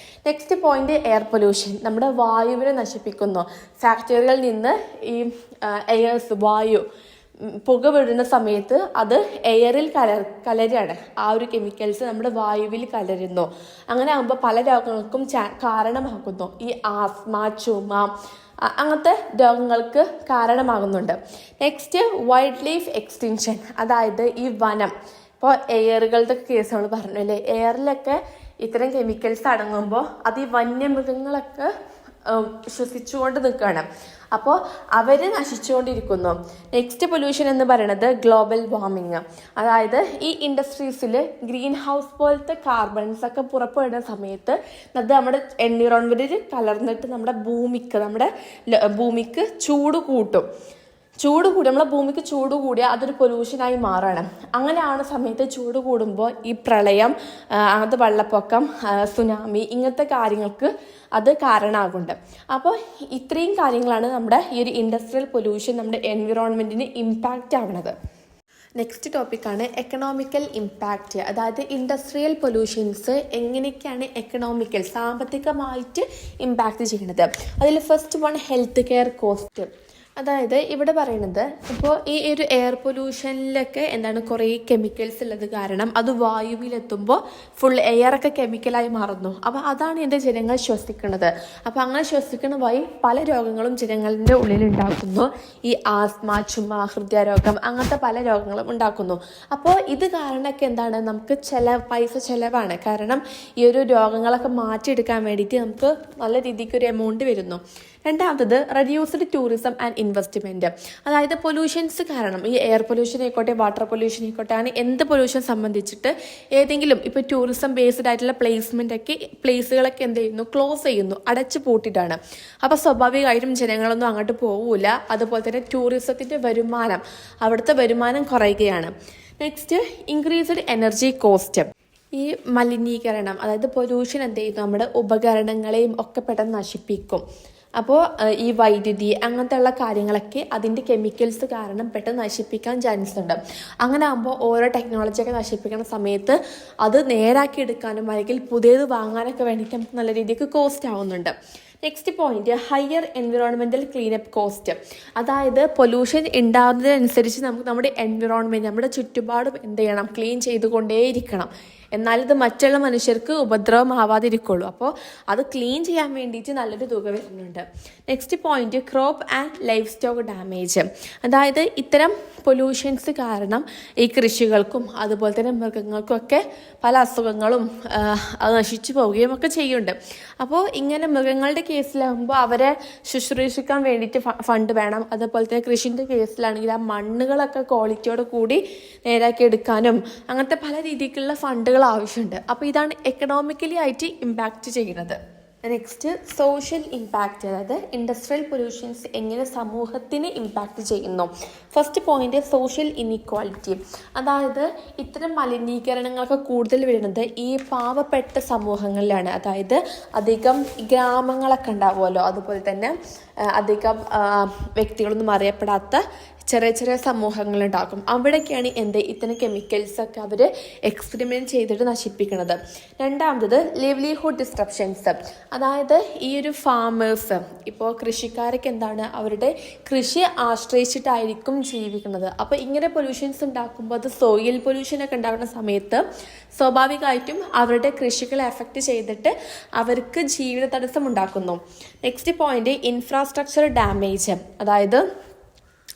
Next point air pollution, നമ്മുടെ വായുവിനെ നശിപ്പിക്കുന്നു. ഫാക്ടറികളിൽ നിന്ന് ഈ വായു പുക വിടുന്ന സമയത്ത് അത് എയറിൽ കലരാണ്, ആ ഒരു കെമിക്കൽസ് നമ്മുടെ വായുവിൽ കലരുന്നു. അങ്ങനെ ആകുമ്പോൾ പല രോഗങ്ങൾക്കും കാരണമാകുന്നു. ഈ ആസ്മ, ചുമ അങ്ങനത്തെ രോഗങ്ങൾക്ക് കാരണമാകുന്നുണ്ട്. നെക്സ്റ്റ് വൈൽഡ് ലൈഫ് എക്സ്റ്റിൻഷൻ, അതായത് ഈ വനം, ഇപ്പോൾ എയറുകളുടെ കേസ് നമ്മൾ പറഞ്ഞു അല്ലേ, എയറിലൊക്കെ ഇത്തരം കെമിക്കൽസ് അടങ്ങുമ്പോൾ അത് ഈ വന്യമൃഗങ്ങളൊക്കെ ശ്വസിച്ചുകൊണ്ട് നിൽക്കുകയാണ്, അപ്പോൾ അവർ നശിച്ചുകൊണ്ടിരിക്കുന്നു. നെക്സ്റ്റ് പൊല്യൂഷൻ എന്ന് പറയുന്നത് ഗ്ലോബൽ വാർമിങ്, അതായത് ഈ ഇൻഡസ്ട്രീസിൽ ഗ്രീൻ ഹൗസ് പോലത്തെ കാർബൺസ് ഒക്കെ പുറപ്പെടുന്ന സമയത്ത് അത് നമ്മുടെ എൻവിറോൺമെൻറ്റിൽ കലർന്നിട്ട് നമ്മുടെ ഭൂമിക്ക് ചൂട് കൂട്ടും. നമ്മളെ ഭൂമിക്ക് ചൂട് കൂടിയാൽ അതൊരു പൊല്യൂഷനായി മാറണം. അങ്ങനെയാണ് സമയത്ത് ചൂട് കൂടുമ്പോൾ ഈ പ്രളയം, അങ്ങനത്തെ വെള്ളപ്പൊക്കം, സുനാമി ഇങ്ങനത്തെ കാര്യങ്ങൾക്ക് അത് കാരണമാകുന്നുണ്ട്. അപ്പോൾ ഇത്രയും കാര്യങ്ങളാണ് നമ്മുടെ ഈ ഒരു ഇൻഡസ്ട്രിയൽ പൊല്യൂഷൻ നമ്മുടെ എൻവിറോൺമെൻറ്റിന് ഇമ്പാക്റ്റ് ആവുന്നത്. നെക്സ്റ്റ് ടോപ്പിക്കാണ് എക്കണോമിക്കൽ ഇമ്പാക്റ്റ്, അതായത് ഇൻഡസ്ട്രിയൽ പൊല്യൂഷൻസ് എങ്ങനെയൊക്കെയാണ് സാമ്പത്തികമായിട്ട് ഇമ്പാക്റ്റ് ചെയ്യുന്നത്. അതിൽ first one health care cost. അതായത് ഇവിടെ പറയുന്നത് ഇപ്പോൾ ഈ ഒരു എയർ പൊല്യൂഷനിലൊക്കെ കുറേ കെമിക്കൽസ് ഉള്ളത് കാരണം അത് വായുവിലെത്തുമ്പോൾ ഫുൾ എയറൊക്കെ കെമിക്കലായി മാറുന്നു. അപ്പോൾ അതാണ് ജനങ്ങൾ ശ്വസിക്കുന്നത്. അപ്പോൾ അങ്ങനെ ശ്വസിക്കുന്ന വഴി പല രോഗങ്ങളും ജനങ്ങളുടെ ഉള്ളിൽ ഉണ്ടാക്കുന്നു. ഈ ആസ്മ, ചുമ, ഹൃദയരോഗം അങ്ങനത്തെ പല രോഗങ്ങളും ഉണ്ടാക്കുന്നു. അപ്പോൾ ഇത് കാരണമൊക്കെ നമുക്ക് പൈസ ചിലവാണ്. കാരണം ഈ ഒരു രോഗങ്ങളൊക്കെ മാറ്റിയെടുക്കാൻ വേണ്ടിയിട്ട് നമുക്ക് നല്ല രീതിക്ക് ഒരു എമൗണ്ട് വരുന്നു. രണ്ടാമത്തത് റെഡ്യൂസ്ഡ് ടൂറിസം ആൻഡ് ഇൻവെസ്റ്റ്മെൻറ്റ്, അതായത് പൊല്യൂഷൻസ് കാരണം ഈ എയർ പൊല്യൂഷൻ ആയിക്കോട്ടെ, വാട്ടർ പൊല്യൂഷൻ ആയിക്കോട്ടെ, അങ്ങനെ എന്ത് പൊല്യൂഷൻ സംബന്ധിച്ചിട്ട് ഏതെങ്കിലും ഇപ്പോൾ ടൂറിസം ബേസ്ഡ് ആയിട്ടുള്ള പ്ലേസുകളൊക്കെ എന്ത് ചെയ്യുന്നു, ക്ലോസ് ചെയ്യുന്നു, അടച്ചു പൂട്ടിയിട്ടാണ്. അപ്പോൾ സ്വാഭാവികമായിട്ടും ജനങ്ങളൊന്നും അങ്ങോട്ട് പോകില്ല. അതുപോലെ തന്നെ ടൂറിസത്തിൻ്റെ അവിടുത്തെ വരുമാനം കുറയുകയാണ്. നെക്സ്റ്റ് ഇൻക്രീസ്ഡ് എനർജി കോസ്റ്റ്, ഈ മലിനീകരണം, അതായത് പൊല്യൂഷൻ എന്ത് ചെയ്യുന്നു, നമ്മുടെ ഉപകരണങ്ങളെയും ഒക്കെ പെട്ടെന്ന് നശിപ്പിക്കും. അപ്പോൾ ഈ വൈദ്യുതി അങ്ങനത്തെ ഉള്ള കാര്യങ്ങളൊക്കെ അതിൻ്റെ കെമിക്കൽസ് കാരണം പെട്ടെന്ന് നശിപ്പിക്കാൻ ചാൻസ് ഉണ്ട്. അങ്ങനെ ആകുമ്പോൾ ഓരോ ടെക്നോളജിയൊക്കെ നശിപ്പിക്കുന്ന സമയത്ത് അത് നേരാക്കി എടുക്കാനും അല്ലെങ്കിൽ പുതിയത് വാങ്ങാനൊക്കെ വേണ്ടിയിട്ട് നമുക്ക് നല്ല രീതിക്ക് കോസ്റ്റ് ആവുന്നുണ്ട്. Next point higher environmental cleanup cost, അതായത് പൊല്യൂഷൻ ഉണ്ടാകുന്നതിനനുസരിച്ച് നമുക്ക് നമ്മുടെ എൻവിറോൺമെൻറ്റ്, നമ്മുടെ ചുറ്റുപാടും എന്ത് ചെയ്യണം, ക്ലീൻ ചെയ്തുകൊണ്ടേയിരിക്കണം. എന്നാലിത് മറ്റുള്ള മനുഷ്യർക്ക് ഉപദ്രവമാവാതിരിക്കുള്ളൂ. അപ്പോൾ അത് ക്ലീൻ ചെയ്യാൻ വേണ്ടിയിട്ട് നല്ലൊരു തുക വരുന്നുണ്ട്. Next point crop and life stock damage, അതായത് ഇത്തരം പൊല്യൂഷൻസ് കാരണം ഈ കൃഷികൾക്കും അതുപോലെ തന്നെ മൃഗങ്ങൾക്കും ഒക്കെ പല അസുഖങ്ങളും അത് നശിച്ചു പോവുകയും ഒക്കെ ചെയ്യുന്നുണ്ട്. അപ്പോൾ ഇങ്ങനെ മൃഗങ്ങളുടെ കേസിലാകുമ്പോൾ അവരെ ശുശ്രൂഷിക്കാൻ വേണ്ടിയിട്ട് ഫണ്ട് വേണം. അതുപോലെ തന്നെ കൃഷിൻ്റെ കേസിലാണെങ്കിൽ ആ മണ്ണുകളൊക്കെ ക്വാളിറ്റിയോട് കൂടി നേരാക്കി എടുക്കാനും അങ്ങനത്തെ പല രീതിക്കുള്ള ഫണ്ടുകൾ ആവശ്യമുണ്ട്. അപ്പോൾ ഇതാണ് എക്കണോമിക്കലി ആയിട്ട് ഇമ്പാക്റ്റ് ചെയ്യുന്നത്. നെക്സ്റ്റ് സോഷ്യൽ ഇമ്പാക്റ്റ്, അതായത് ഇൻഡസ്ട്രിയൽ പൊല്യൂഷൻസ് എങ്ങനെ സമൂഹത്തിന് ഇമ്പാക്റ്റ് ചെയ്യുന്നു. ഫസ്റ്റ് പോയിന്റ് സോഷ്യൽ ഇൻഇക്വാലിറ്റി, അതായത് ഇത്തരം മലിനീകരണങ്ങളൊക്കെ കൂടുതൽ വരുന്നത് ഈ പാവപ്പെട്ട സമൂഹങ്ങളിലാണ്. അതായത് അധികം ഗ്രാമങ്ങളൊക്കെ ഉണ്ടാവുമല്ലോ, അതുപോലെ തന്നെ അധികം വ്യക്തികളൊന്നും അറിയപ്പെടാത്ത ചെറിയ ചെറിയ സമൂഹങ്ങളുണ്ടാക്കും. അവിടേക്കാണ് ഇത്തരം കെമിക്കൽസൊക്കെ അവർ എക്സ്പെരിമെൻറ്റ് ചെയ്തിട്ട് നശിപ്പിക്കുന്നത്. രണ്ടാമത്തത് ലിവ്ലിഹുഡ് ഡിസ്ട്രപ്ഷൻസ്, അതായത് ഈ ഒരു ഫാമേഴ്സ്, ഇപ്പോൾ കൃഷിക്കാരൊക്കെ അവരുടെ കൃഷിയെ ആശ്രയിച്ചിട്ടായിരിക്കും ജീവിക്കുന്നത്. അപ്പോൾ ഇങ്ങനെ പൊല്യൂഷൻസ് ഉണ്ടാക്കുമ്പോൾ അത് സോയിൽ പൊല്യൂഷനൊക്കെ ഉണ്ടാകുന്ന സമയത്ത് സ്വാഭാവികമായിട്ടും അവരുടെ കൃഷികളെ എഫക്റ്റ് ചെയ്തിട്ട് അവർക്ക് ജീവിത തടസ്സം ഉണ്ടാക്കുന്നു. നെക്സ്റ്റ് പോയിന്റ് ഇൻഫ്രാസ്ട്രക്ചർ ഡാമേജ്, അതായത്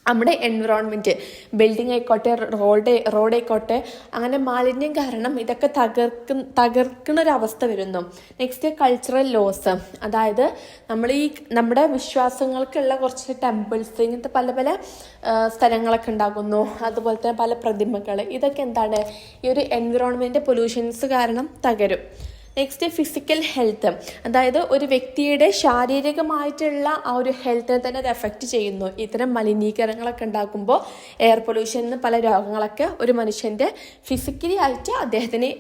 നമ്മുടെ എൻവിറോൺമെൻറ്റ്, ബിൽഡിംഗ് ആയിക്കോട്ടെ, റോഡായിക്കോട്ടെ, അങ്ങനെ മാലിന്യം കാരണം ഇതൊക്കെ തകർക്കുന്ന ഒരവസ്ഥ വരുന്നു. നെക്സ്റ്റ് കൾച്ചറൽ ലോസ്, അതായത് നമ്മുടെ വിശ്വാസങ്ങൾക്കുള്ള കുറച്ച് ടെമ്പിൾസ്, ഇങ്ങനത്തെ പല പല സ്ഥലങ്ങളൊക്കെ ഉണ്ടാകുന്നു. അതുപോലെ തന്നെ പല പ്രതിമകൾ, ഇതൊക്കെ എന്താണ് ഈ ഒരു എൻവിറോൺമെൻറ്റ് പൊല്യൂഷൻസ് കാരണം തകരും. നെക്സ്റ്റ് ഫിസിക്കൽ ഹെൽത്ത്, അതായത് ഒരു വ്യക്തിയുടെ ശാരീരികമായിട്ടുള്ള ആ ഒരു ഹെൽത്തിനെ തന്നെ അത് എഫക്റ്റ് ചെയ്യുന്നു. ഇത്തരം മലിനീകരണങ്ങളൊക്കെ ഉണ്ടാക്കുമ്പോൾ എയർ പൊല്യൂഷൻ പല രോഗങ്ങളൊക്കെ ഒരു മനുഷ്യൻ്റെ ഫിസിക്കലി ആയിട്ട് അദ്ദേഹത്തിന്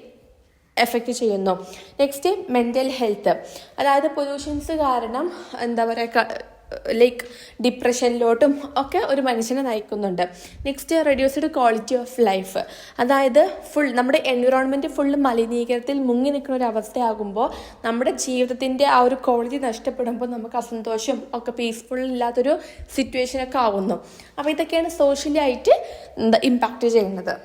എഫക്റ്റ് ചെയ്യുന്നു. നെക്സ്റ്റ് മെൻ്റൽ ഹെൽത്ത്, അതായത് പൊല്യൂഷൻസ് കാരണം എന്താ പറയുക ലൈക്ക് ഡിപ്രഷനിലോട്ടും ഒക്കെ ഒരു മനുഷ്യനെ നയിക്കുന്നുണ്ട്. Next reduced quality of life, അതായത് നമ്മുടെ എൻവിറോൺമെൻറ്റ് ഫുള്ള് മലിനീകരണത്തിൽ മുങ്ങി നിൽക്കുന്ന ഒരു അവസ്ഥയാകുമ്പോൾ നമ്മുടെ ജീവിതത്തിൻ്റെ ആ ഒരു ക്വാളിറ്റി നഷ്ടപ്പെടുമ്പോൾ നമുക്ക് അസന്തോഷം ഒക്കെ പീസ്ഫുൾ ഇല്ലാത്തൊരു സിറ്റുവേഷനൊക്കെ ആവുന്നു. അപ്പോൾ ഇതൊക്കെയാണ് സോഷ്യലി ആയിട്ട് ഇമ്പാക്റ്റ് ചെയ്യുന്നത്.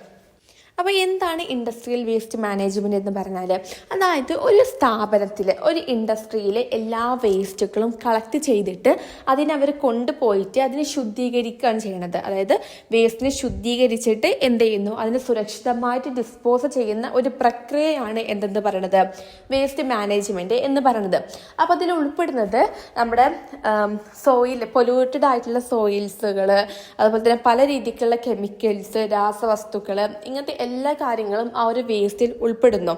അപ്പോൾ എന്താണ് ഇൻഡസ്ട്രിയൽ വേസ്റ്റ് മാനേജ്മെൻറ്റ് എന്ന് പറഞ്ഞാൽ, അതായത് ഒരു സ്ഥാപനത്തിൽ, ഒരു ഇൻഡസ്ട്രിയിൽ എല്ലാ വേസ്റ്റുകളും കളക്ട് ചെയ്തിട്ട് അതിനവർ കൊണ്ടുപോയിട്ട് അതിനെ ശുദ്ധീകരിക്കുകയാണ് ചെയ്യുന്നത്. അതായത് വേസ്റ്റിനെ ശുദ്ധീകരിച്ചിട്ട് എന്ത് ചെയ്യുന്നു, അതിനെ സുരക്ഷിതമായിട്ട് ഡിസ്പോസ് ചെയ്യുന്ന ഒരു പ്രക്രിയയാണ് എന്തെന്ന് പറയുന്നത്, വേസ്റ്റ് മാനേജ്മെൻറ്റ് എന്ന് പറയുന്നത്. അപ്പോൾ അതിൽ ഉൾപ്പെടുന്നത് നമ്മുടെ പൊല്യൂട്ടഡ് ആയിട്ടുള്ള സോയിൽസുകൾ, അതുപോലെ തന്നെ പല രീതിക്കുള്ള കെമിക്കൽസ്, രാസവസ്തുക്കൾ, ഇങ്ങനത്തെ എല്ലാ കാര്യങ്ങളും ആ ഒരു വേസ്റ്റിൽ ഉൾപ്പെടുന്നു.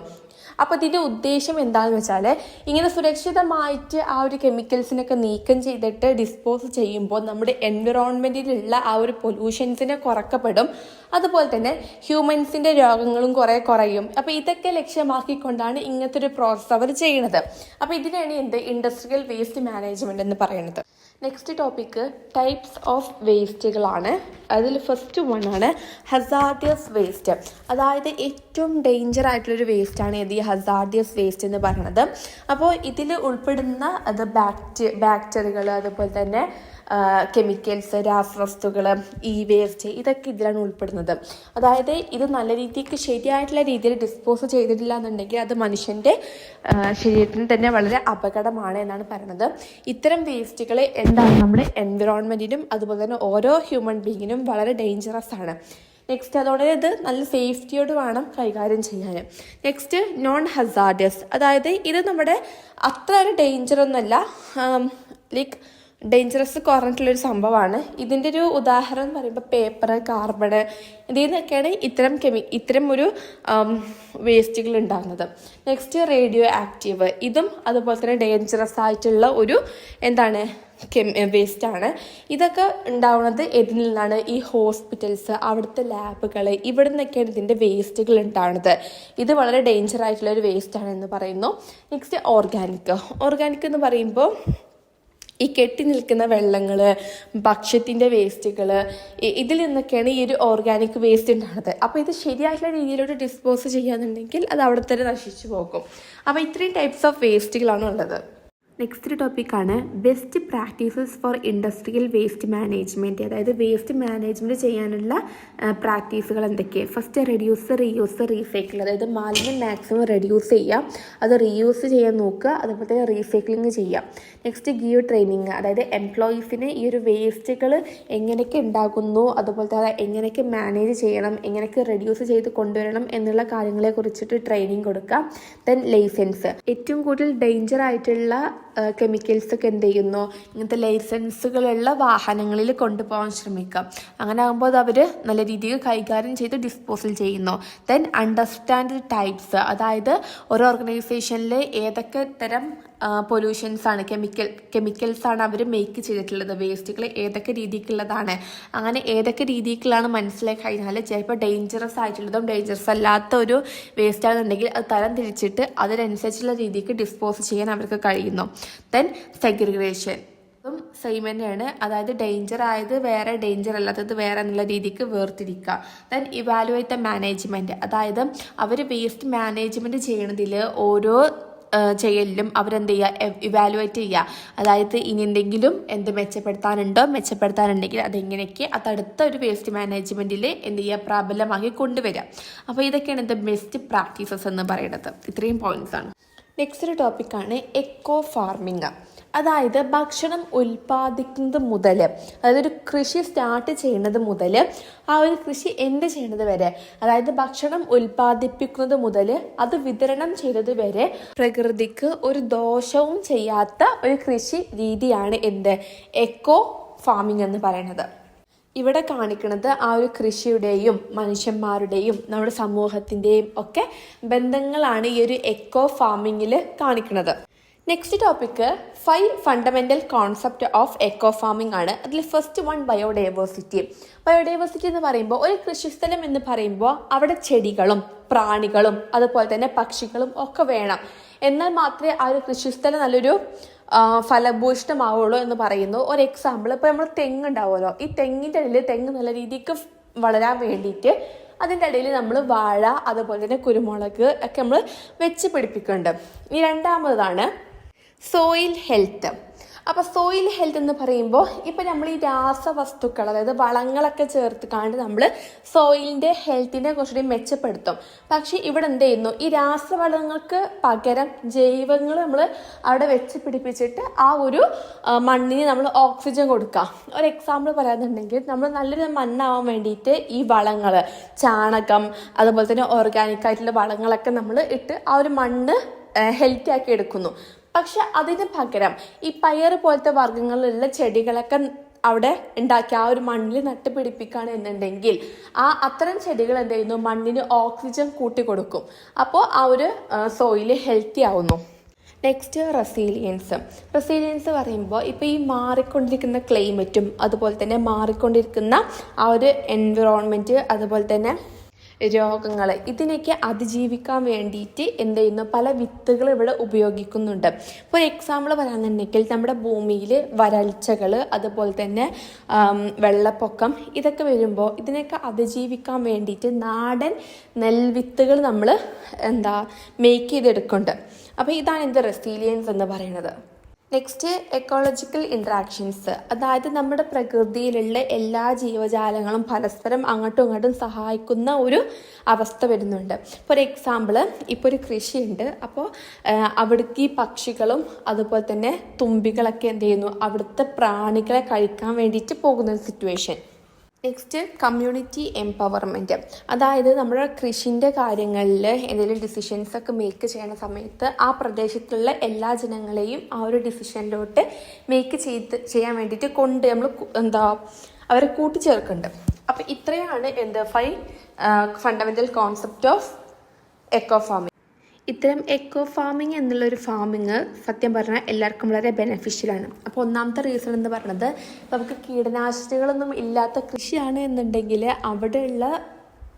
അപ്പോൾ ഇതിൻ്റെ ഉദ്ദേശം എന്താണെന്ന് വെച്ചാൽ, ഇങ്ങനെ സുരക്ഷിതമായിട്ട് ആ ഒരു കെമിക്കൽസിനൊക്കെ നീക്കം ചെയ്തിട്ട് ഡിസ്പോസ് ചെയ്യുമ്പോൾ നമ്മുടെ എൻവിറോൺമെൻറ്റിലുള്ള ആ ഒരു പൊല്യൂഷൻസിനെ കുറക്കപ്പെടും. അതുപോലെ തന്നെ ഹ്യൂമൻസിൻ്റെ രോഗങ്ങളും കുറയും. അപ്പോൾ ഇതൊക്കെ ലക്ഷ്യമാക്കിക്കൊണ്ടാണ് ഇങ്ങനത്തെ ഒരു പ്രോസസ്സ് അവർ ചെയ്യുന്നത്. അപ്പോൾ ഇതിനാണ് ഇൻഡസ്ട്രിയൽ വേസ്റ്റ് മാനേജ്മെൻറ്റ് എന്ന് പറയുന്നത്. നെക്സ്റ്റ് ടോപ്പിക്ക് ടൈപ്സ് ഓഫ് വേസ്റ്റുകളാണ്. അതിൽ ഫസ്റ്റ് ആണ് ഹസാർഡിയസ് വേസ്റ്റ്, അതായത് ഏറ്റവും ഡേഞ്ചർ ആയിട്ടുള്ളൊരു വേസ്റ്റാണ് ഈ ഹസാർഡിയസ് വേസ്റ്റ് എന്ന് പറയുന്നത്. അപ്പോൾ ഇതിൽ ഉൾപ്പെടുന്ന അത് ബാക്ടീരിയകൾ, അതുപോലെ തന്നെ കെമിക്കൽസ്, രാസവസ്തുക്കൾ, ഈ വേസ്റ്റ്, ഇതൊക്കെ ഇതിലാണ് ഉൾപ്പെടുന്നത്. അതായത് ഇത് നല്ല രീതിക്ക് ശരിയായിട്ടുള്ള രീതിയിൽ ഡിസ്പോസ് ചെയ്തിട്ടില്ല എന്നുണ്ടെങ്കിൽ അത് മനുഷ്യൻ്റെ ശരീരത്തിന് തന്നെ വളരെ അപകടമാണ് എന്നാണ് പറയുന്നത്. ഇത്തരം വേസ്റ്റുകൾ എന്താണ് നമ്മുടെ എൻവിറോൺമെൻറ്റിനും അതുപോലെ തന്നെ ഓരോ ഹ്യൂമൻ ബീങ്ങിനും വളരെ ഡേഞ്ചറസ് ആണ്. നെക്സ്റ്റ് അതോടെ ഇത് നല്ല സേഫ്റ്റിയോട് വേണം കൈകാര്യം ചെയ്യാൻ. നെക്സ്റ്റ് നോൺ ഹസാർഡിയസ്, അതായത് ഇത് നമ്മുടെ അത്ര ഒരു ഡേഞ്ചറൊന്നുമല്ല, ലൈക്ക് ഡേഞ്ചറസ് കുറഞ്ഞിട്ടുള്ളൊരു സംഭവമാണ്. ഇതിൻ്റെ ഒരു ഉദാഹരണം എന്ന് പറയുമ്പോൾ പേപ്പർ, കാർബൺ, ഇതിൽ നിന്നൊക്കെയാണ് ഇത്തരം ഒരു വേസ്റ്റുകൾ ഉണ്ടാകുന്നത്. നെക്സ്റ്റ് റേഡിയോ ആക്റ്റീവ്, ഇതും അതുപോലെ തന്നെ ഡേഞ്ചറസ് ആയിട്ടുള്ള ഒരു വേസ്റ്റാണ്. ഇതൊക്കെ ഉണ്ടാവുന്നത് ഇതിൽ നിന്നാണ്, ഈ ഹോസ്പിറ്റൽസ്, അവിടുത്തെ ലാബുകൾ, ഇവിടെ നിന്നൊക്കെയാണ് ഇതിൻ്റെ വേസ്റ്റുകൾ ഉണ്ടാവുന്നത്. ഇത് വളരെ ഡേഞ്ചർ ആയിട്ടുള്ള ഒരു വേസ്റ്റാണ് എന്ന് പറയുന്നു. നെക്സ്റ്റ് ഓർഗാനിക് എന്ന് പറയുമ്പോൾ ഈ കെട്ടി നിൽക്കുന്ന വെള്ളങ്ങൾ, ഭക്ഷ്യത്തിൻ്റെ വേസ്റ്റുകൾ, ഇതിൽ നിന്നൊക്കെയാണ് ഈ ഒരു ഓർഗാനിക് വേസ്റ്റ് ഉണ്ടാകുന്നത്. അപ്പോൾ ഇത് ശരിയായിട്ടുള്ള രീതിയിലോട്ട് ഡിസ്പോസ് ചെയ്യാന്നുണ്ടെങ്കിൽ അത് അവിടെ തന്നെ നശിച്ചു പോകും. അപ്പോൾ ഇത്രയും ടൈപ്സ് ഓഫ് വേസ്റ്റുകളാണ് ഉള്ളത്. നെക്സ്റ്റ് ടോപ്പിക്കാണ് best practices for industrial waste management, അതായത് വേസ്റ്റ് മാനേജ്മെൻറ്റ് ചെയ്യാനുള്ള പ്രാക്ടീസുകൾ എന്തൊക്കെയാണ്. ഫസ്റ്റ് റെഡ്യൂസ്, റീയൂസ്, റീസൈക്കിൾ, അതായത് മാലിന്യം മാക്സിമം റെഡ്യൂസ് ചെയ്യുക, അത് റീയൂസ് ചെയ്യാൻ നോക്കുക, അതുപോലെ തന്നെ റീസൈക്ലിങ് ചെയ്യുക. നെക്സ്റ്റ് ഗിവ് ട്രെയിനിങ്, അതായത് എംപ്ലോയീസിന് ഈ ഒരു വേസ്റ്റുകൾ എങ്ങനെയൊക്കെ ഉണ്ടാകുന്നു, അതുപോലെ തന്നെ എങ്ങനെയൊക്കെ മാനേജ് ചെയ്യണം, എങ്ങനെയൊക്കെ റെഡ്യൂസ് ചെയ്ത് കൊണ്ടുവരണം എന്നുള്ള കാര്യങ്ങളെ കുറിച്ചിട്ട് ട്രെയിനിങ് കൊടുക്കുക. ദെൻ ലൈസൻസ്, ഏറ്റവും കൂടുതൽ ഡേഞ്ചർ ആയിട്ടുള്ള കെമിക്കൽസൊക്കെ എന്ത് ചെയ്യുന്നു, ഇങ്ങനത്തെ ലൈസൻസുകളുള്ള വാഹനങ്ങളിൽ കൊണ്ടുപോകാൻ ശ്രമിക്കുക. അങ്ങനെ ആകുമ്പോൾ അത് അവർ നല്ല രീതിയിൽ കൈകാര്യം ചെയ്ത് ഡിസ്പോസൽ ചെയ്യുന്നു. ദെൻ അണ്ടർസ്റ്റാൻഡ് ടൈപ്സ്, അതായത് ഒരു ഓർഗനൈസേഷനിൽ ഏതൊക്കെ തരം പൊല്യൂഷൻസാണ്, കെമിക്കൽസാണ് അവർ മേക്ക് ചെയ്തിട്ടുള്ളത്, വേസ്റ്റുകൾ ഏതൊക്കെ രീതിക്കുള്ളതാണ്, അങ്ങനെ ഏതൊക്കെ രീതിക്കുള്ളതാണ് മനസ്സിലാക്കി കഴിഞ്ഞാൽ ചിലപ്പോൾ ഡേഞ്ചറസ് ആയിട്ടുള്ളതും ഡേഞ്ചറസ് അല്ലാത്ത ഒരു വേസ്റ്റ് ആണെന്നുണ്ടെങ്കിൽ അത് തരം തിരിച്ചിട്ട് അതിനനുസരിച്ചുള്ള രീതിക്ക് ഡിസ്പോസ് ചെയ്യാൻ അവർക്ക് കഴിയുന്നു. ദെൻ സെഗ്രിഗേഷൻ, അതും സെയിം തന്നെയാണ്, അതായത് ഡേഞ്ചർ ആയത് വേറെ, ഡേഞ്ചർ അല്ലാത്തത് വേറെ എന്നുള്ള രീതിക്ക് വേർതിരിക്കുക. ദെൻ ഇവാലുവേറ്റ് ദ മാനേജ്മെൻറ്റ്, അതായത് അവർ വേസ്റ്റ് മാനേജ്മെൻറ്റ് ചെയ്യണതിൽ ഓരോ ചെയ്യലിലും അവരെന്ത് ചെയ്യുക, ഇവാലുവേറ്റ് ചെയ്യുക. അതായത് ഇനി എന്തെങ്കിലും മെച്ചപ്പെടുത്താനുണ്ടെങ്കിൽ അതെങ്ങനെയൊക്കെ അതടുത്ത ഒരു വേസ്റ്റ് മാനേജ്മെൻറ്റിൽ എന്ത് ചെയ്യുക, പ്രാബല്യമാക്കി കൊണ്ടുവരിക. അപ്പോൾ ഇതൊക്കെയാണ് ബെസ്റ്റ് പ്രാക്ടീസസ് എന്ന് പറയുന്നത്. ഇത്രയും പോയിന്റ്സ് ആണ്. നെക്സ്റ്റ് ഒരു ടോപ്പിക്കാണ് എക്കോ ഫാർമിങ്, അതായത് ഭക്ഷണം ഉൽപ്പാദിക്കുന്നത് മുതൽ, അതായത് ഒരു കൃഷി സ്റ്റാർട്ട് ചെയ്യുന്നത് മുതൽ ആ ഒരു കൃഷി എൻഡ് ചെയ്യുന്നത് വരെ, അതായത് ഭക്ഷണം ഉൽപ്പാദിപ്പിക്കുന്നത് മുതൽ അത് വിതരണം ചെയ്യുന്നത് വരെ പ്രകൃതിക്ക് ഒരു ദോഷവും ചെയ്യാത്ത ഒരു കൃഷി രീതിയാണ് എന്ത് എക്കോ ഫാമിംഗ് എന്ന് പറയുന്നത്. ഇവിടെ കാണിക്കുന്നത് ആ ഒരു കൃഷിയുടെയും മനുഷ്യന്മാരുടെയും നമ്മുടെ സമൂഹത്തിൻ്റെയും ഒക്കെ ബന്ധങ്ങളാണ് ഈ ഒരു എക്കോ ഫാമിങ്ങിൽ കാണിക്കുന്നത്. Next topic 5 fundamental concept of eco farming ആണ്. അതിൽ ഫസ്റ്റ് വൺ ബയോഡൈവേഴ്സിറ്റി. ബയോഡൈവേഴ്സിറ്റി എന്ന് പറയുമ്പോൾ ഒരു കൃഷിസ്ഥലം എന്ന് പറയുമ്പോൾ അവിടെ ചെടികളും പ്രാണികളും അതുപോലെ തന്നെ പക്ഷികളും ഒക്കെ വേണം. എന്നാൽ മാത്രമേ ആ ഒരു കൃഷിസ്ഥലം നല്ലൊരു ഫലഭൂയിഷ്ടമാവുള്ളൂ എന്ന് പറയുന്നു. ഒരു എക്സാമ്പിൾ, ഇപ്പോൾ നമ്മൾ തെങ്ങ് ഉണ്ടാവുമല്ലോ, ഈ തെങ്ങിൻ്റെ ഇടയിൽ തെങ്ങ് നല്ല രീതിക്ക് വളരാൻ വേണ്ടിയിട്ട് അതിൻ്റെ ഇടയിൽ നമ്മൾ വാഴ അതുപോലെ തന്നെ കുരുമുളക് ഒക്കെ നമ്മൾ വെച്ച് പിടിപ്പിക്കുന്നുണ്ട്. ഇനി രണ്ടാമതാണ് സോയിൽ ഹെൽത്ത്. അപ്പോൾ സോയിൽ ഹെൽത്ത് എന്ന് പറയുമ്പോൾ ഇപ്പോൾ നമ്മൾ ഈ രാസവസ്തുക്കൾ, അതായത് വളങ്ങളൊക്കെ ചേർത്ത് നമ്മൾ സോയിലിൻ്റെ ഹെൽത്തിനെ കുറച്ചുകൂടി മെച്ചപ്പെടുത്തും. പക്ഷേ ഇവിടെ എന്ത് ചെയ്യുന്നു, ഈ രാസവളങ്ങൾക്ക് പകരം ജൈവങ്ങൾ നമ്മൾ അവിടെ വെച്ച് പിടിപ്പിച്ചിട്ട് ആ ഒരു മണ്ണിന് നമ്മൾ ഓക്സിജൻ കൊടുക്കാം. ഒരു എക്സാമ്പിൾ പറയാന്നുണ്ടെങ്കിൽ നമ്മൾ നല്ലൊരു മണ്ണാവാൻ വേണ്ടിയിട്ട് ഈ വളങ്ങൾ, ചാണകം അതുപോലെ തന്നെ ഓർഗാനിക് ആയിട്ടുള്ള വളങ്ങളൊക്കെ നമ്മൾ ഇട്ട് ആ ഒരു മണ്ണ് ഹെൽത്തി ആക്കി എടുക്കുന്നു. പക്ഷെ അതിന് പകരം ഈ പയർ പോലത്തെ വർഗ്ഗങ്ങളിലുള്ള ചെടികളൊക്കെ അവിടെ ഉണ്ടാക്കി ആ ഒരു മണ്ണിൽ നട്ടുപിടിപ്പിക്കുകയാണ് എന്നുണ്ടെങ്കിൽ അത്തരം ചെടികൾ എന്ത് ചെയ്യുന്നു, മണ്ണിന് ഓക്സിജൻ കൂട്ടി കൊടുക്കും. അപ്പോൾ ആ ഒരു സോയിൽ ഹെൽത്തി ആവുന്നു. നെക്സ്റ്റ് റെസീലിയൻസ് പറയുമ്പോൾ ഇപ്പോൾ ഈ മാറിക്കൊണ്ടിരിക്കുന്ന ക്ലൈമറ്റും അതുപോലെ തന്നെ മാറിക്കൊണ്ടിരിക്കുന്ന ആ ഒരു എൻവിറോൺമെൻറ്റ് അതുപോലെ തന്നെ രോഗങ്ങൾ, ഇതിനൊക്കെ അതിജീവിക്കാൻ വേണ്ടിയിട്ട് എന്ത് ചെയ്യുന്നു, പല വിത്തുകൾ ഇവിടെ ഉപയോഗിക്കുന്നുണ്ട്. ഇപ്പോൾ ഒരു എക്സാമ്പിൾ പറയാന്നുണ്ടെങ്കിൽ നമ്മുടെ ഭൂമിയിൽ വരൾച്ചകൾ അതുപോലെ തന്നെ വെള്ളപ്പൊക്കം ഇതൊക്കെ വരുമ്പോൾ ഇതിനൊക്കെ അതിജീവിക്കാൻ വേണ്ടിയിട്ട് നാടൻ നെൽവിത്തുകൾ നമ്മൾ മേക്ക് ചെയ്തെടുക്കുന്നുണ്ട്. അപ്പോൾ ഇതാണ് എന്ത് റെസീലിയൻസ് എന്ന് പറയുന്നത്. നെക്സ്റ്റ് എക്കോളജിക്കൽ ഇൻട്രാക്ഷൻസ്, അതായത് നമ്മുടെ പ്രകൃതിയിലുള്ള എല്ലാ ജീവജാലങ്ങളും പരസ്പരം അങ്ങോട്ടും ഇങ്ങോട്ടും സഹായിക്കുന്ന ഒരു അവസ്ഥ വരുന്നുണ്ട്. ഫോർ എക്സാമ്പിൾ, ഇപ്പോൾ ഒരു കൃഷിയുണ്ട്, അപ്പോൾ അവിടേക്ക് ഈ പക്ഷികളും അതുപോലെ തന്നെ തുമ്പികളൊക്കെ എന്ത് ചെയ്യുന്നു, അവിടുത്തെ പ്രാണികളെ കഴിക്കാൻ വേണ്ടിയിട്ട് പോകുന്ന ഒരു സിറ്റുവേഷൻ. നെക്സ്റ്റ് കമ്മ്യൂണിറ്റി എംപവർമെൻറ്റ്, അതായത് നമ്മുടെ കൃഷിൻ്റെ കാര്യങ്ങളിൽ എന്തെങ്കിലും ഡിസിഷൻസൊക്കെ മേക്ക് ചെയ്യുന്ന സമയത്ത് ആ പ്രദേശത്തുള്ള എല്ലാ ജനങ്ങളെയും ആ ഒരു ഡിസിഷനിലോട്ട് മേക്ക് ചെയ്യാൻ വേണ്ടിയിട്ട് നമ്മൾ അവരെ കൂട്ടിച്ചേർക്കുന്നുണ്ട്. അപ്പോൾ ഇത്രയാണ് 5 fundamental concept of eco farming. ഇത്തരം എക്കോ ഫാമിംഗ് എന്നുള്ളൊരു ഫാമിങ് സത്യം പറഞ്ഞാൽ എല്ലാവർക്കും വളരെ ബെനഫിഷ്യലാണ്. അപ്പോൾ ഒന്നാമത്തെ റീസൺ എന്ന് പറയുന്നത്, നമുക്ക് കീടനാശിനികളൊന്നും ഇല്ലാത്ത കൃഷിയാണ് എന്നുണ്ടെങ്കിൽ അവിടെയുള്ള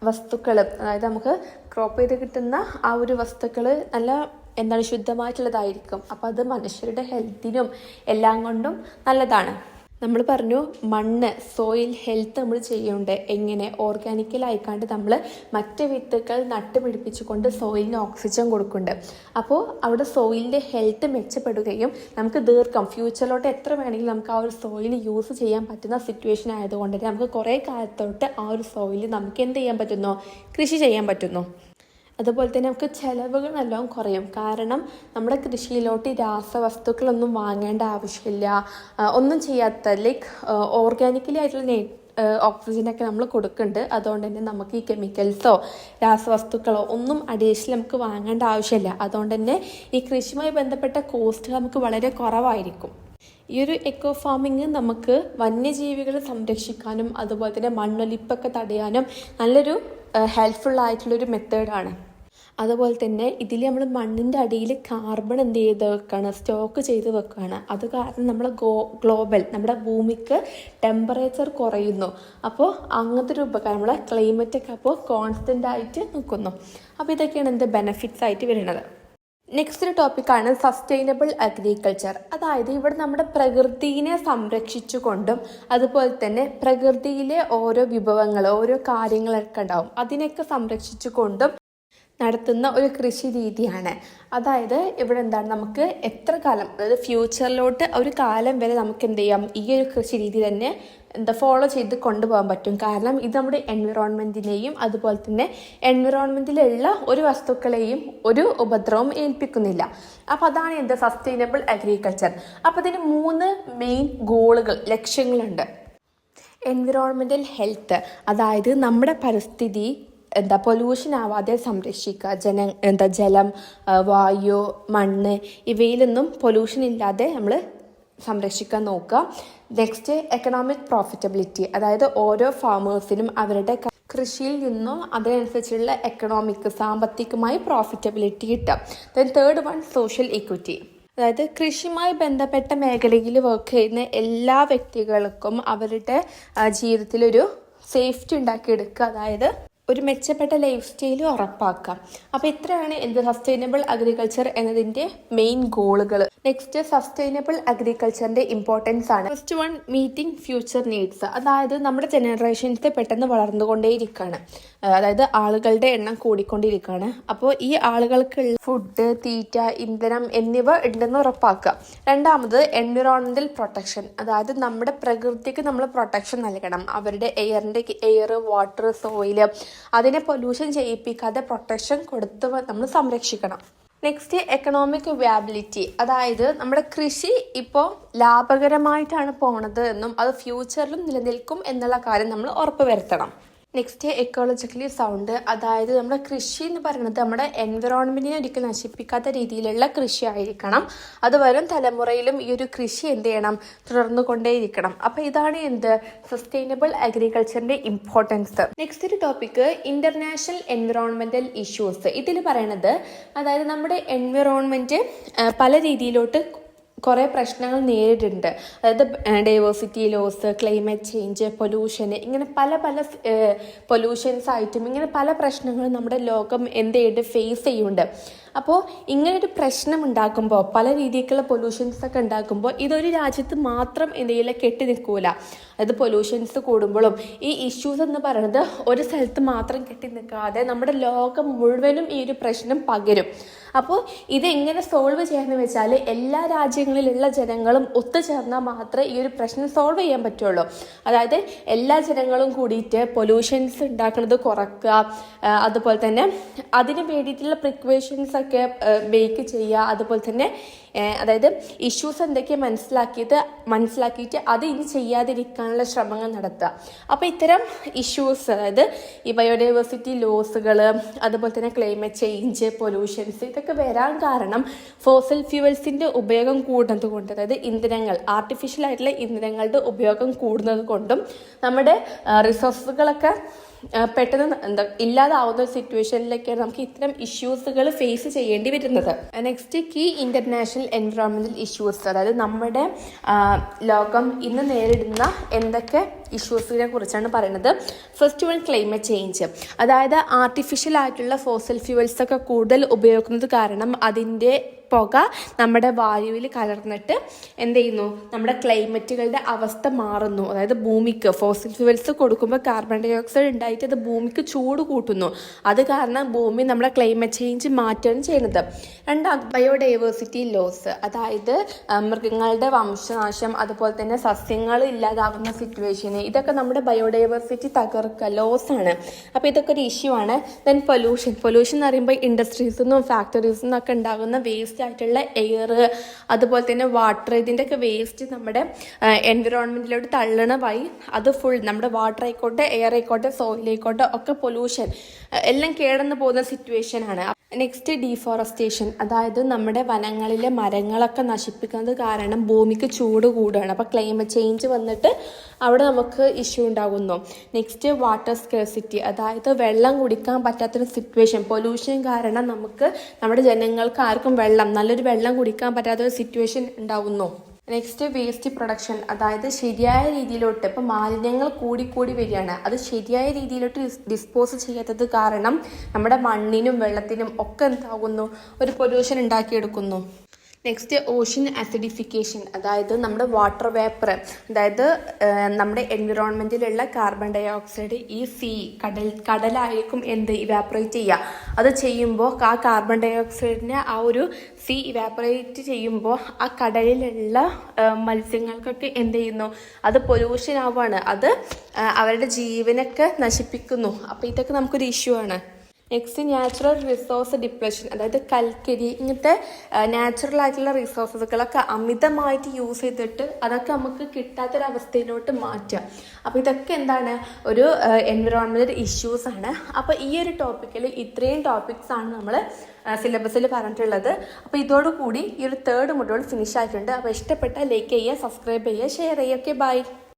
വസ്തുക്കൾ, അതായത് നമുക്ക് ക്രോപ്പ് ചെയ്ത് കിട്ടുന്ന ആ ഒരു വസ്തുക്കൾ നല്ല ശുദ്ധമായിട്ടുള്ളതായിരിക്കും. അപ്പോൾ അത് മനുഷ്യരുടെ ഹെൽത്തിനും എല്ലാം കൊണ്ടും നല്ലതാണ്. നമ്മൾ പറഞ്ഞു മണ്ണ് സോയിൽ ഹെൽത്ത് നമ്മൾ ചെയ്യുന്നുണ്ട്. എങ്ങനെ ഓർഗാനിക്കലായിക്കാണ്ട് നമ്മൾ മറ്റ് വിത്തുകൾ നട്ടുപിടിപ്പിച്ചുകൊണ്ട് സോയിലിന് ഓക്സിജൻ കൊടുക്കുന്നുണ്ട്. അപ്പോൾ അവിടെ സോയിലിൻ്റെ ഹെൽത്ത് മെച്ചപ്പെടുകയും നമുക്ക് ഫ്യൂച്ചറിലോട്ട് എത്ര വേണമെങ്കിലും നമുക്ക് ആ ഒരു സോയിൽ യൂസ് ചെയ്യാൻ പറ്റുന്ന സിറ്റുവേഷൻ ആയതുകൊണ്ട് തന്നെ നമുക്ക് കുറേ കാലത്തോട്ട് ആ ഒരു സോയിൽ നമുക്ക് എന്ത് ചെയ്യാൻ പറ്റുന്നു, കൃഷി ചെയ്യാൻ പറ്റുന്നു. അതുപോലെ തന്നെ നമുക്ക് ചിലവുകൾ നല്ലോണം കുറയും. കാരണം നമ്മുടെ കൃഷിയിലോട്ട് രാസവസ്തുക്കളൊന്നും വാങ്ങേണ്ട ആവശ്യമില്ല. ഒന്നും ചെയ്യാത്ത ഓർഗാനിക്കലി ആയിട്ടുള്ള ഓക്സിജനൊക്കെ നമ്മൾ കൊടുക്കുന്നുണ്ട്. അതുകൊണ്ട് തന്നെ നമുക്ക് ഈ കെമിക്കൽസോ രാസവസ്തുക്കളോ ഒന്നും അഡീഷണൽ നമുക്ക് വാങ്ങേണ്ട ആവശ്യമില്ല. അതുകൊണ്ട് തന്നെ ഈ കൃഷിയുമായി ബന്ധപ്പെട്ട കോസ്റ്റ് നമുക്ക് വളരെ കുറവായിരിക്കും. ഈ ഒരു എക്കോ ഫാമിങ് നമുക്ക് വന്യജീവികളെ സംരക്ഷിക്കാനും അതുപോലെ തന്നെ മണ്ണൊലിപ്പൊക്കെ തടയാനും നല്ലൊരു ഹെൽപ്ഫുള്ളായിട്ടുള്ളൊരു മെത്തേഡാണ്. അതുപോലെ തന്നെ ഇതിൽ നമ്മൾ മണ്ണിൻ്റെ അടിയിൽ കാർബൺ എന്ത് ചെയ്ത് വെക്കുകയാണ്, സ്റ്റോക്ക് ചെയ്ത് വെക്കുകയാണ്. അത് കാരണം നമ്മുടെ ഭൂമിക്ക് ടെമ്പറേച്ചർ കുറയുന്നു. അപ്പോൾ അങ്ങനത്തെ ഒരു ഉപകാരം, നമ്മളെ ക്ലൈമറ്റൊക്കെ അപ്പോൾ കോൺസ്റ്റൻ്റ് ആയിട്ട് നിൽക്കുന്നു. അപ്പോൾ ഇതൊക്കെയാണ് ബെനിഫിറ്റ്സ് ആയിട്ട് വരുന്നത്. നെക്സ്റ്റ് ഒരു ടോപ്പിക്കാണ് സസ്റ്റൈനബിൾ അഗ്രികൾച്ചർ. അതായത് ഇവിടെ നമ്മുടെ പ്രകൃതിയെ സംരക്ഷിച്ചുകൊണ്ടും അതുപോലെ തന്നെ പ്രകൃതിയിലെ ഓരോ വിഭവങ്ങൾ, ഓരോ കാര്യങ്ങളൊക്കെ ഉണ്ടാവും, അതിനൊക്കെ സംരക്ഷിച്ചുകൊണ്ടും നടത്തുന്ന ഒരു കൃഷി രീതിയാണ്. അതായത് ഇവിടെ എന്താണ്, നമുക്ക് എത്ര കാലം, അതായത് ഫ്യൂച്ചറിലോട്ട് ഒരു കാലം വരെ നമുക്ക് എന്ത് ചെയ്യാം, ഈ ഒരു കൃഷി രീതി തന്നെ ഫോളോ ചെയ്ത് കൊണ്ടുപോകാൻ പറ്റും. കാരണം ഇത് നമ്മുടെ എൻവിറോൺമെൻറ്റിനെയും അതുപോലെ തന്നെ എൻവിറോൺമെൻറ്റിലുള്ള ഒരു വസ്തുക്കളെയും ഒരു ഉപദ്രവം ഏൽപ്പിക്കുന്നില്ല. അപ്പോൾ അതാണ് സസ്റ്റൈനബിൾ അഗ്രികൾച്ചർ. അപ്പോൾ ഇതിന് 3 മെയിൻ ഗോളുകൾ, ലക്ഷ്യങ്ങളുണ്ട്. എൻവിറോൺമെൻറ്റൽ ഹെൽത്ത്, അതായത് നമ്മുടെ പരിസ്ഥിതി പൊല്യൂഷൻ ആവാതെ സംരക്ഷിക്കുക. ജലം, വായു, മണ്ണ് ഇവയിലൊന്നും പൊല്യൂഷൻ ഇല്ലാതെ നമ്മൾ സംരക്ഷിക്കാൻ നോക്കുക. നെക്സ്റ്റ് എക്കണോമിക് പ്രോഫിറ്റബിലിറ്റി, അതായത് ഓരോ ഫാമേഴ്സിനും അവരുടെ കൃഷിയിൽ നിന്നും അതിനനുസരിച്ചുള്ള സാമ്പത്തികമായി പ്രോഫിറ്റബിലിറ്റി കിട്ടുക. Then third one social equity, അതായത് കൃഷിയുമായി ബന്ധപ്പെട്ട മേഖലയിൽ വർക്ക് ചെയ്യുന്ന എല്ലാ വ്യക്തികൾക്കും അവരുടെ ജീവിതത്തിലൊരു സേഫ്റ്റി ഉണ്ടാക്കിയെടുക്കുക, അതായത് ഒരു മെച്ചപ്പെട്ട ലൈഫ് സ്റ്റൈൽ ഉറപ്പാക്കാം. അപ്പോൾ ഇത്രയാണ് സസ്റ്റൈനബിൾ അഗ്രികൾച്ചർ എന്നതിൻ്റെ മെയിൻ ഗോളുകൾ. നെക്സ്റ്റ് സസ്റ്റൈനബിൾ അഗ്രികൾച്ചറിൻ്റെ ഇമ്പോർട്ടൻസ് ആണ്. First one, meeting future needs, അതായത് നമ്മുടെ ജനറേഷൻസ് പെട്ടെന്ന് വളർന്നുകൊണ്ടേയിരിക്കുകയാണ്. അതായത് ആളുകളുടെ എണ്ണം കൂടിക്കൊണ്ടിരിക്കുകയാണ്. അപ്പോൾ ഈ ആളുകൾക്ക് ഫുഡ്, തീറ്റ, ഇന്ധനം എന്നിവ ഉണ്ടെന്ന് ഉറപ്പാക്കുക. രണ്ടാമത് എൻവിറോൺമെന്റൽ പ്രൊട്ടക്ഷൻ, അതായത് നമ്മുടെ പ്രകൃതിക്ക് നമ്മൾ പ്രൊട്ടക്ഷൻ നൽകണം. അവരുടെ എയർ, വാട്ടർ, സോയിൽ അതിനെ പൊല്യൂഷൻ ചെയ്യിപ്പിക്കാതെ പ്രൊട്ടക്ഷൻ കൊടുത്ത് നമ്മൾ സംരക്ഷിക്കണം. നെക്സ്റ്റ് എക്കണോമിക് വ്യാബിലിറ്റി, അതായത് നമ്മുടെ കൃഷി ഇപ്പോൾ ലാഭകരമായിട്ടാണ് പോണത് എന്നും അത് ഫ്യൂച്ചറിലും നിലനിൽക്കും എന്നുള്ള കാര്യം നമ്മൾ ഉറപ്പുവരുത്തണം. നെക്സ്റ്റ് എക്കോളജിക്കലി സൗണ്ട്, അതായത് നമ്മുടെ കൃഷി എന്ന് പറയുന്നത് നമ്മുടെ എൻവിറോൺമെൻറ്റിനെ ഒരിക്കലും നശിപ്പിക്കാത്ത രീതിയിലുള്ള കൃഷി ആയിരിക്കണം. അത് വരും തലമുറയിലും ഈ ഒരു കൃഷി എന്ത് ചെയ്യണം, തുടർന്നു കൊണ്ടേയിരിക്കണം. അപ്പോൾ ഇതാണ് സസ്റ്റൈനബിൾ അഗ്രികൾച്ചറിൻ്റെ ഇമ്പോർട്ടൻസ്. നെക്സ്റ്റ് ഒരു ടോപ്പിക്ക് ഇന്റർനാഷണൽ എൻവിറോൺമെൻറ്റൽ ഇഷ്യൂസ്. ഇതിൽ പറയണത് അതായത് നമ്മുടെ എൻവിറോൺമെൻറ്റ് പല രീതിയിലോട്ട് കുറേ പ്രശ്നങ്ങൾ നേരിടുന്നുണ്ട്. അതായത് diversity loss, climate change, pollution, ഇങ്ങനെ പല പൊല്യൂഷൻസ് ആയിട്ടും ഇങ്ങനെ പല പ്രശ്നങ്ങളും നമ്മുടെ ലോകം ഫേസ് ചെയ്യുന്നുണ്ട്. അപ്പോൾ ഇങ്ങനൊരു പ്രശ്നം ഉണ്ടാക്കുമ്പോൾ, പല രീതിക്കുള്ള പൊല്യൂഷൻസ് ഒക്കെ ഉണ്ടാക്കുമ്പോൾ ഇതൊരു രാജ്യത്ത് മാത്രം കെട്ടി നിൽക്കൂല. അതായത് പൊല്യൂഷൻസ് കൂടുമ്പോഴും ഈ ഇഷ്യൂസ് എന്ന് പറയുന്നത് ഒരു സ്ഥലത്ത് മാത്രം കെട്ടി നിൽക്കാതെ നമ്മുടെ ലോകം മുഴുവനും ഈ ഒരു പ്രശ്നം പകരും. അപ്പോൾ ഇതെങ്ങനെ സോൾവ് ചെയ്യാന്ന് വെച്ചാൽ എല്ലാ രാജ്യങ്ങളിലുള്ള ജനങ്ങളും ഒത്തുചേർന്നാൽ മാത്രമേ ഈ ഒരു പ്രശ്നം സോൾവ് ചെയ്യാൻ പറ്റുള്ളൂ. അതായത് എല്ലാ ജനങ്ങളും കൂടിയിട്ട് പൊല്യൂഷൻസ് ഉണ്ടാക്കുന്നത് കുറക്കുക, അതുപോലെ തന്നെ അതിന് വേണ്ടിയിട്ടുള്ള പ്രിക്വേഷൻസ് ഒക്കെ മേക്ക് ചെയ്യുക, അതുപോലെ തന്നെ അതായത് ഇഷ്യൂസ് എന്തൊക്കെയാണ് മനസ്സിലാക്കിയിട്ട് അത് ഇനി ചെയ്യാതിരിക്കാനുള്ള ശ്രമങ്ങൾ നടത്തുക. അപ്പോൾ ഇത്തരം ഇഷ്യൂസ്, അതായത് ഈ ബയോഡൈവേഴ്സിറ്റി ലോസുകൾ, അതുപോലെ തന്നെ ക്ലൈമറ്റ് ചേഞ്ച്, പൊല്യൂഷൻസ്, ഇതൊക്കെ വരാൻ കാരണം ഫോസിൽ ഫ്യൂവൽസിൻ്റെ ഉപയോഗം കൂടുന്നത് കൊണ്ട്, അതായത് ഇന്ധനങ്ങൾ, ആർട്ടിഫിഷ്യൽ ആയിട്ടുള്ള ഇന്ധനങ്ങളുടെ ഉപയോഗം കൂടുന്നത് കൊണ്ടും നമ്മുടെ റിസോഴ്സുകളൊക്കെ പെട്ടെന്ന് ഇല്ലാതാവുന്ന ഒരു സിറ്റുവേഷനിലേക്കാണ് നമുക്ക് ഇത്തരം ഇഷ്യൂസുകൾ ഫേസ് ചെയ്യേണ്ടി വരുന്നത്. Next key international environmental issues, അതായത് നമ്മുടെ ലോകം ഇന്ന് നേരിടുന്ന എന്തൊക്കെ ഇഷ്യൂസിനെ കുറിച്ചാണ് പറയുന്നത്. ഫസ്റ്റ് വൺ, ക്ലൈമറ്റ് ചേഞ്ച്, അതായത് ആർട്ടിഫിഷ്യൽ ആയിട്ടുള്ള ഫോസിൽ ഫ്യൂവൽസ് ഒക്കെ കൂടുതൽ ഉപയോഗിക്കുന്നത് കാരണം അതിൻ്റെ പുക നമ്മുടെ വായുവിൽ കലർന്നിട്ട് നമ്മുടെ ക്ലൈമറ്റുകളുടെ അവസ്ഥ മാറുന്നു. അതായത് ഭൂമിക്ക് ഫോസിൽ ഫ്യൂവൽസ് കൊടുക്കുമ്പോൾ കാർബൺ ഡൈ ഓക്സൈഡ് ഉണ്ടായിട്ട് അത് ഭൂമിക്ക് ചൂട് കൂട്ടുന്നു. അത് കാരണം ഭൂമി നമ്മുടെ ക്ലൈമറ്റ് ചേഞ്ച് മാറ്റുകയാണ് ചെയ്യുന്നത്. രണ്ടാമത് ബയോഡൈവേഴ്സിറ്റി ലോസ്, അതായത് മൃഗങ്ങളുടെ വംശനാശം, അതുപോലെ തന്നെ സസ്യങ്ങൾ ഇല്ലാതാകുന്ന സിറ്റുവേഷന്, ഇതൊക്കെ നമ്മുടെ ബയോഡൈവേഴ്സിറ്റി തകർക്കുക, ലോസാണ്. അപ്പോൾ ഇതൊക്കെ ഒരു ഇഷ്യൂ ആണ്. ദെൻ പൊല്യൂഷൻ എന്ന് പറയുമ്പോൾ ഇൻഡസ്ട്രീസിൽ നിന്നും ഫാക്ടറീസിൽ നിന്നൊക്കെ ഉണ്ടാകുന്ന വേസ്റ്റ് ആയിട്ടുള്ള എയർ, അതുപോലെ തന്നെ വാട്ടർ, ഇതിൻ്റെയൊക്കെ വേസ്റ്റ് നമ്മുടെ എൻവിറോൺമെൻറ്റിലോട്ട് തള്ളണ വഴി അത് ഫുൾ നമ്മുടെ വാട്ടർ ആയിക്കോട്ടെ, എയർ ആയിക്കോട്ടെ, സോയിൽ ആയിക്കോട്ടെ, ഒക്കെ പൊല്യൂഷൻ എല്ലാം കേടന്ന് പോകുന്ന സിറ്റുവേഷനാണ്. നെക്സ്റ്റ് ഡീഫോറസ്റ്റേഷൻ, അതായത് നമ്മുടെ വനങ്ങളിലെ മരങ്ങളൊക്കെ നശിപ്പിക്കുന്നത് കാരണം ഭൂമിക്ക് ചൂട് കൂടുകയാണ്. അപ്പോൾ ക്ലൈമറ്റ് ചേഞ്ച് വന്നിട്ട് അവിടെ നമുക്ക് ഇഷ്യൂ ഉണ്ടാകുന്നു. നെക്സ്റ്റ് വാട്ടർ സ്കേഴ്സിറ്റി, അതായത് വെള്ളം കുടിക്കാൻ പറ്റാത്തൊരു സിറ്റുവേഷൻ, പൊല്യൂഷൻ കാരണം നമ്മുടെ ജനങ്ങൾക്ക് ആർക്കും നല്ലൊരു വെള്ളം കുടിക്കാൻ പറ്റാത്തൊരു സിറ്റുവേഷൻ ഉണ്ടാകുന്നു. നെക്സ്റ്റ് വേസ്റ്റ് പ്രൊഡക്ഷൻ, അതായത് ശരിയായ രീതിയിലോട്ട് ഇപ്പോൾ മാലിന്യങ്ങൾ കൂടി വരികയാണ്. അത് ശരിയായ രീതിയിലോട്ട് ഡിസ്പോസ് ചെയ്യാത്തത് കാരണം നമ്മുടെ മണ്ണിനും വെള്ളത്തിനും ഒക്കെ ഒരു പൊല്യൂഷൻ ഉണ്ടാക്കിയെടുക്കുന്നു. നെക്സ്റ്റ് ഓഷ്യൻ ആസിഡിഫിക്കേഷൻ, അതായത് നമ്മുടെ വാട്ടർ വേപ്പർ, അതായത് നമ്മുടെ എൻവിറോൺമെൻറ്റിലുള്ള കാർബൺ ഡൈ ഓക്സൈഡ് ഈ കടലായിരിക്കും ഇവാപ്പറേറ്റ് ചെയ്യുക. അത് ചെയ്യുമ്പോൾ ആ കാർബൺ ഡൈ ഓക്സൈഡിനെ ആ ഒരു ഇവാപ്പറേറ്റ് ചെയ്യുമ്പോൾ ആ കടലിലുള്ള മത്സ്യങ്ങൾക്കൊക്കെ ചെയ്യുന്നു, അത് പൊല്യൂഷൻ ആവുകയാണ്, അത് അവരുടെ ജീവനൊക്കെ നശിപ്പിക്കുന്നു. അപ്പോൾ ഇതൊക്കെ നമുക്കൊരു ഇഷ്യൂ ആണ്. നെക്സ്റ്റ് നാച്ചുറൽ റിസോഴ്സ് ഡിപ്ലഷൻ, അതായത് കൽക്കരി, ഇങ്ങനത്തെ നാച്ചുറൽ ആയിട്ടുള്ള റിസോഴ്സസുകളൊക്കെ അമിതമായിട്ട് യൂസ് ചെയ്തിട്ട് അതൊക്കെ നമുക്ക് കിട്ടാത്തൊരവസ്ഥയിലോട്ട് മാറ്റുക. അപ്പോൾ ഇതൊക്കെ എന്താണ്, ഒരു എൻവിറോൺമെൻറ്റൽ ഇഷ്യൂസ് ആണ്. അപ്പോൾ ഈ ഒരു ടോപ്പിക്കിൽ ഇത്രയും ടോപ്പിക്സ് ആണ് നമ്മൾ സിലബസിൽ പറഞ്ഞിട്ടുള്ളത്. അപ്പോൾ ഇതോടുകൂടി ഈ ഒരു 3rd മൊഡ്യൂൾ ഫിനിഷ് ആയിട്ടുണ്ട്. അപ്പോൾ ഇഷ്ടപ്പെട്ടാൽ ലൈക്ക് ചെയ്യുക, സബ്സ്ക്രൈബ് ചെയ്യുക, ഷെയർ ചെയ്യുക. Okay, by.